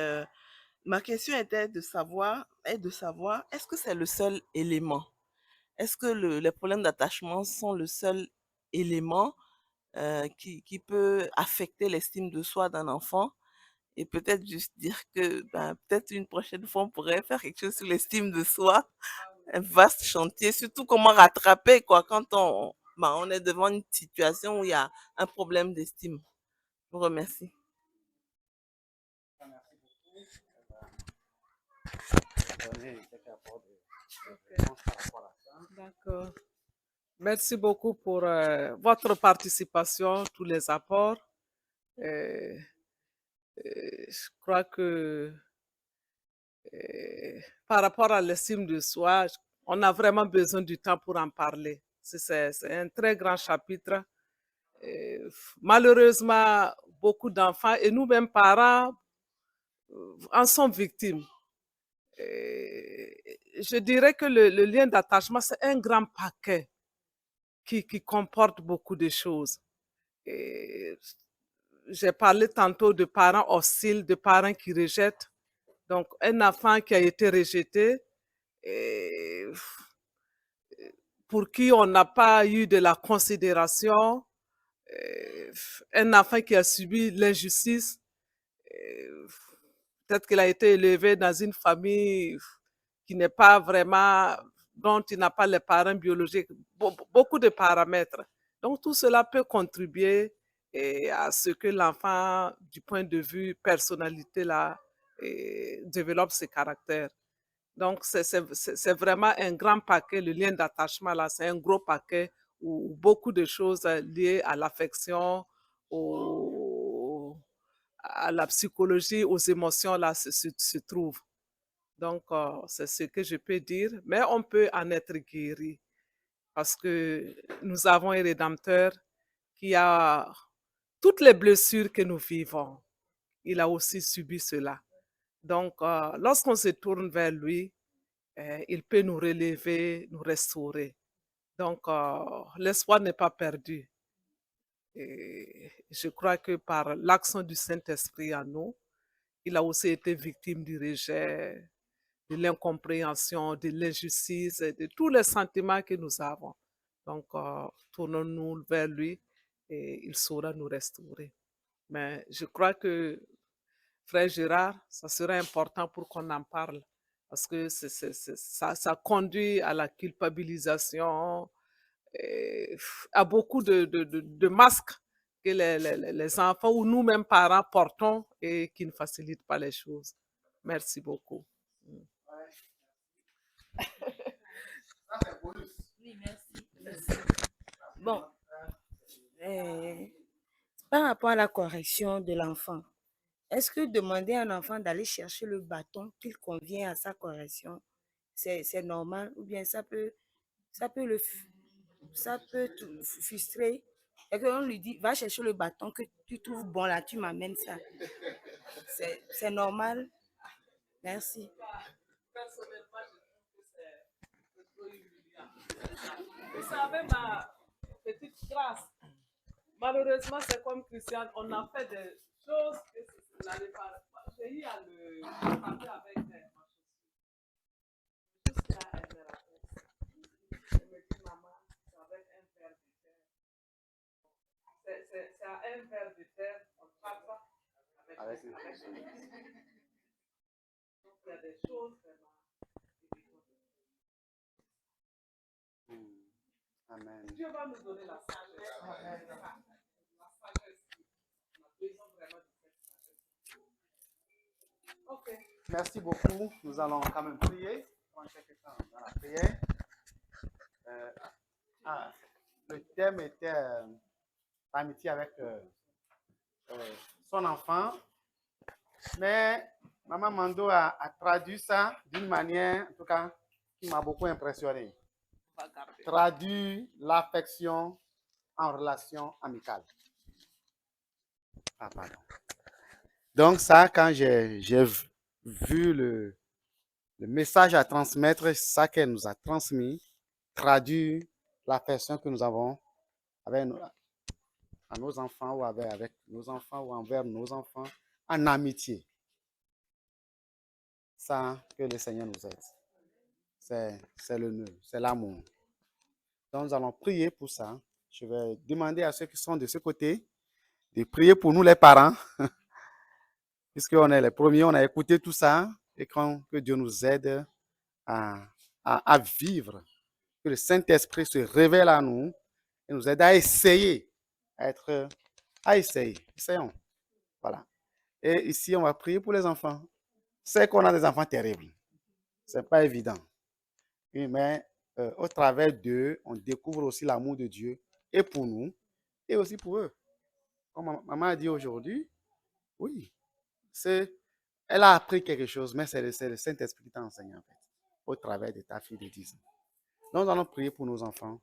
ma question était de savoir, est-ce que c'est le seul élément? Est-ce que les problèmes d'attachement sont le seul élément qui peut affecter l'estime de soi d'un enfant? Et peut-être juste dire que peut-être une prochaine fois, on pourrait faire quelque chose sur l'estime de soi. Un vaste chantier, surtout comment rattraper quoi, quand on est devant une situation où il y a un problème d'estime. Je vous remercie. D'accord. Merci beaucoup pour votre participation, tous les apports. Je crois que par rapport à l'estime de soi, on a vraiment besoin du temps pour en parler. C'est un très grand chapitre. Malheureusement, beaucoup d'enfants et nous-mêmes parents en sont victimes. Je dirais que le lien d'attachement, c'est un grand paquet qui comporte beaucoup de choses. J'ai parlé tantôt de parents hostiles, de parents qui rejettent. Donc, un enfant qui a été rejeté, pour qui on n'a pas eu de la considération, un enfant qui a subi l'injustice, peut-être qu'il a été élevé dans une famille qui n'est pas vraiment, dont il n'a pas les parents biologiques, beaucoup de paramètres. Donc, tout cela peut contribuer à ce que l'enfant, du point de vue personnalité, là, développe ses caractères. Donc, c'est vraiment un grand paquet, le lien d'attachement, là, c'est un gros paquet où beaucoup de choses liées à l'affection, à la psychologie, aux émotions, là, se trouvent. Donc, c'est ce que je peux dire, mais on peut en être guéri parce que nous avons un Rédempteur qui a toutes les blessures que nous vivons. Il a aussi subi cela. Donc, lorsqu'on se tourne vers lui, il peut nous relever, nous restaurer. Donc, l'espoir n'est pas perdu. Et je crois que par l'action du Saint-Esprit en nous, il a aussi été victime du rejet, de l'incompréhension, de l'injustice, de tous les sentiments que nous avons. Donc, tournons-nous vers lui et il saura nous restaurer. Mais je crois que, Frère Gérard, ça serait important pour qu'on en parle parce que ça conduit à la culpabilisation, à beaucoup de masques que les enfants ou nous-mêmes parents portons et qui ne facilitent pas les choses. Merci beaucoup. Oui, merci. Bon, par rapport à la correction de l'enfant, est-ce que demander à un enfant d'aller chercher le bâton qu'il convient à sa correction, c'est normal ou bien ça peut frustrer et qu'on lui dit va chercher le bâton que tu trouves bon là, tu m'amènes ça. C'est normal? Merci. Personnellement, je trouve que c'est trop humiliant. Vous savez, ma petite classe, malheureusement, c'est comme Christiane, on a fait des choses que ce n'allait pas. J'ai eu à le frapper avec ma chaussure. Jusqu'à elle me rappelle. Je me dis, maman, c'est avec un verre de terre. C'est à un verre de terre, on frappe ça avec une chaussure. Donc, il y a des choses vraiment. Amen. Dieu va nous donner la sagesse. Amen. La sagesse. On a besoin vraiment de cette sagesse. Ok. Merci beaucoup. Nous allons quand même prier. Prendre quelques temps dans la prière. Le thème était l'amitié avec son enfant. Mais Maman Mando a traduit ça d'une manière, en tout cas, qui m'a beaucoup impressionné. Traduit l'affection en relation amicale. Ah, pardon. Donc ça, quand j'ai vu le message à transmettre, ça qu'elle nous a transmis, traduit l'affection que nous avons avec à nos enfants ou avec nos enfants ou envers nos enfants en amitié. Ça, que le Seigneur nous aide. C'est le nœud, c'est l'amour. Donc nous allons prier pour ça. Je vais demander à ceux qui sont de ce côté de prier pour nous les parents. Puisqu'on est les premiers, on a écouté tout ça et que Dieu nous aide à vivre, que le Saint-Esprit se révèle à nous et nous aide à essayer, essayons. Voilà. Et ici, on va prier pour les enfants. C'est qu'on a des enfants terribles. Ce n'est pas évident. Oui, mais au travers d'eux, on découvre aussi l'amour de Dieu et pour nous et aussi pour eux. Comme maman a dit aujourd'hui, oui. Elle a appris quelque chose, mais c'est le Saint-Esprit qui t'a enseigné, en fait, au travers de ta fille de 10 ans. Donc, nous allons prier pour nos enfants,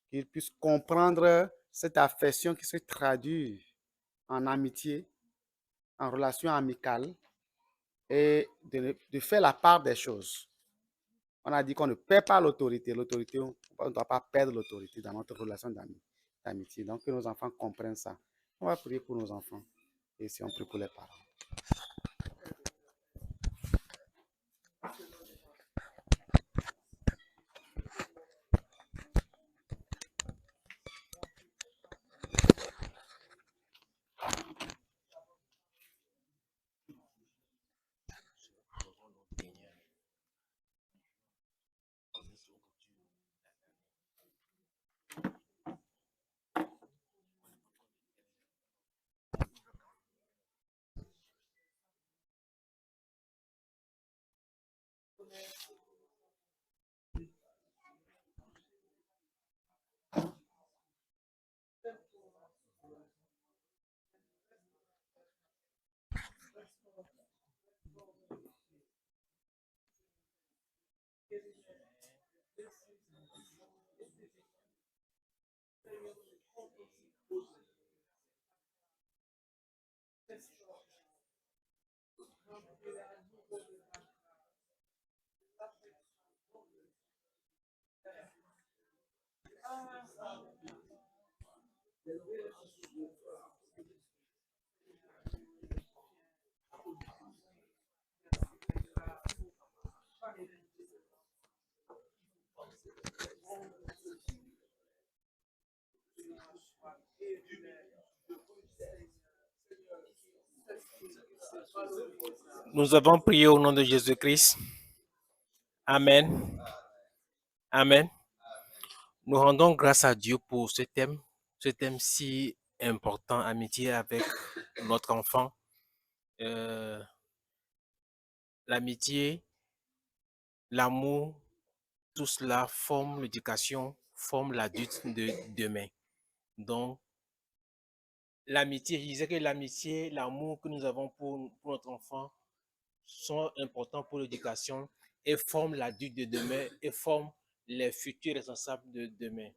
qu'ils puissent comprendre cette affection qui se traduit en amitié, en relation amicale, et de faire la part des choses. On a dit qu'on ne perd pas l'autorité. L'autorité, on ne doit pas perdre l'autorité dans notre relation d'amitié. Donc, que nos enfants comprennent ça. On va prier pour nos enfants. Et si on prie pour les parents. Nous avons prié au nom de Jésus-Christ. Amen. Amen. Nous rendons grâce à Dieu pour ce thème si important, amitié avec notre enfant. L'amitié, l'amour, tout cela forme l'éducation, forme l'adulte de demain. Donc, l'amitié, je disais que l'amitié, l'amour que nous avons pour notre enfant sont importants pour l'éducation et forment l'adulte de demain et forment les futurs responsables de demain.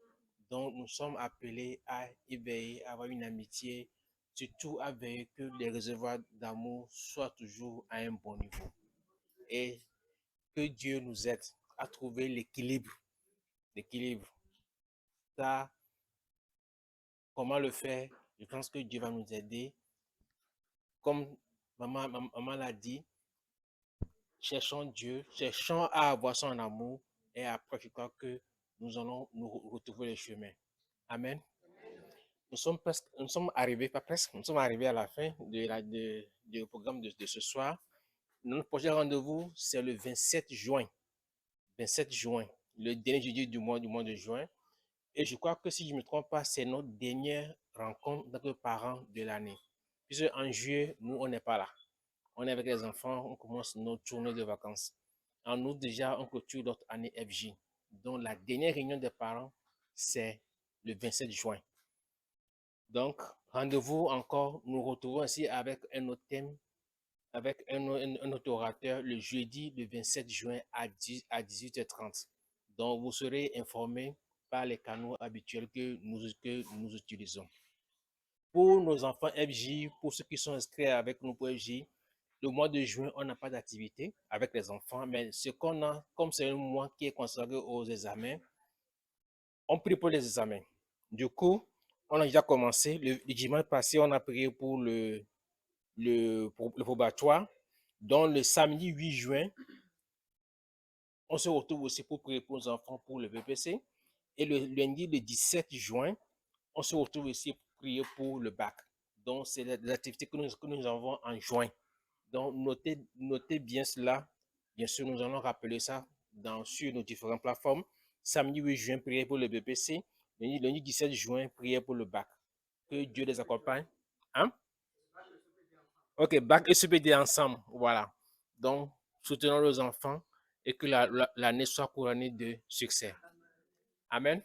Donc, nous sommes appelés à éveiller, à avoir une amitié, surtout à veiller que les réservoirs d'amour soient toujours à un bon niveau. Et que Dieu nous aide à trouver l'équilibre. L'équilibre. Ça, comment le faire? Je pense que Dieu va nous aider. Comme maman l'a dit, cherchons Dieu, cherchons à avoir son amour et après, je crois que nous allons nous retrouver le chemin. Amen. Nous sommes arrivés à la fin du programme de ce soir. Notre prochain rendez-vous, c'est le 27 juin. 27 juin, le dernier jeudi du mois de juin. Et je crois que si je ne me trompe pas, c'est notre dernière rencontre entre parents de l'année. Puisque en juillet, nous, on n'est pas là. On est avec les enfants, on commence notre journée de vacances. En août, déjà, on clôture notre année FJ. Donc, la dernière réunion des parents, c'est le 27 juin. Donc, rendez-vous encore. Nous retrouvons ainsi avec un autre thème, avec un autre orateur, le jeudi, le 27 juin à 18h30. Donc, vous serez informés par les canaux habituels que nous utilisons. Pour nos enfants FJ, pour ceux qui sont inscrits avec nous pour FJ, le mois de juin, on n'a pas d'activité avec les enfants, mais ce qu'on a, comme c'est un mois qui est consacré aux examens, on prie pour les examens. Du coup, on a déjà commencé. Le dimanche passé, on a prié pour le probatoire. Donc, le samedi 8 juin, on se retrouve aussi pour prier pour nos enfants pour le VPC. Et le lundi, le 17 juin, on se retrouve aussi pour prier pour le bac. Donc, c'est les activités que nous avons en juin. Donc, notez bien cela. Bien sûr, nous allons rappeler ça sur nos différentes plateformes. Samedi 8 juin, prier pour le BPC. Lundi 17 juin, prier pour le bac. Que Dieu les accompagne. Hein? Ok, bac et CPD ensemble. Voilà. Donc, soutenons les enfants et que l'année soit couronnée de succès. Amen.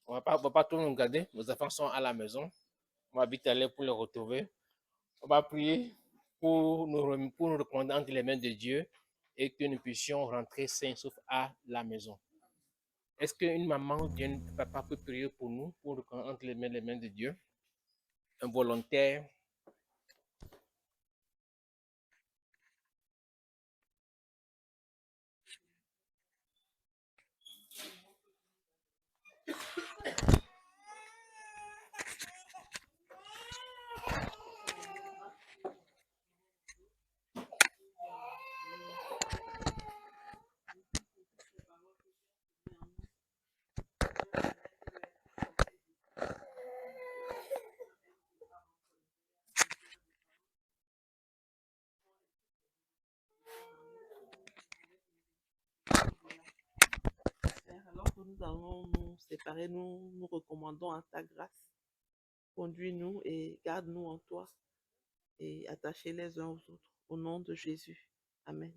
On va pas tout nous garder. Nos enfants sont à la maison. On va vite aller pour les retrouver. On va prier. pour nous recommander entre les mains de Dieu et que nous puissions rentrer sains sauf à la maison. Est-ce qu'une maman ou bien un papa peut prier pour nous, pour entre les mains de Dieu? Un volontaire? Alors que nous allons nous séparer, nous nous recommandons à ta grâce. Conduis-nous et garde-nous en toi et attachés les uns aux autres. Au nom de Jésus. Amen.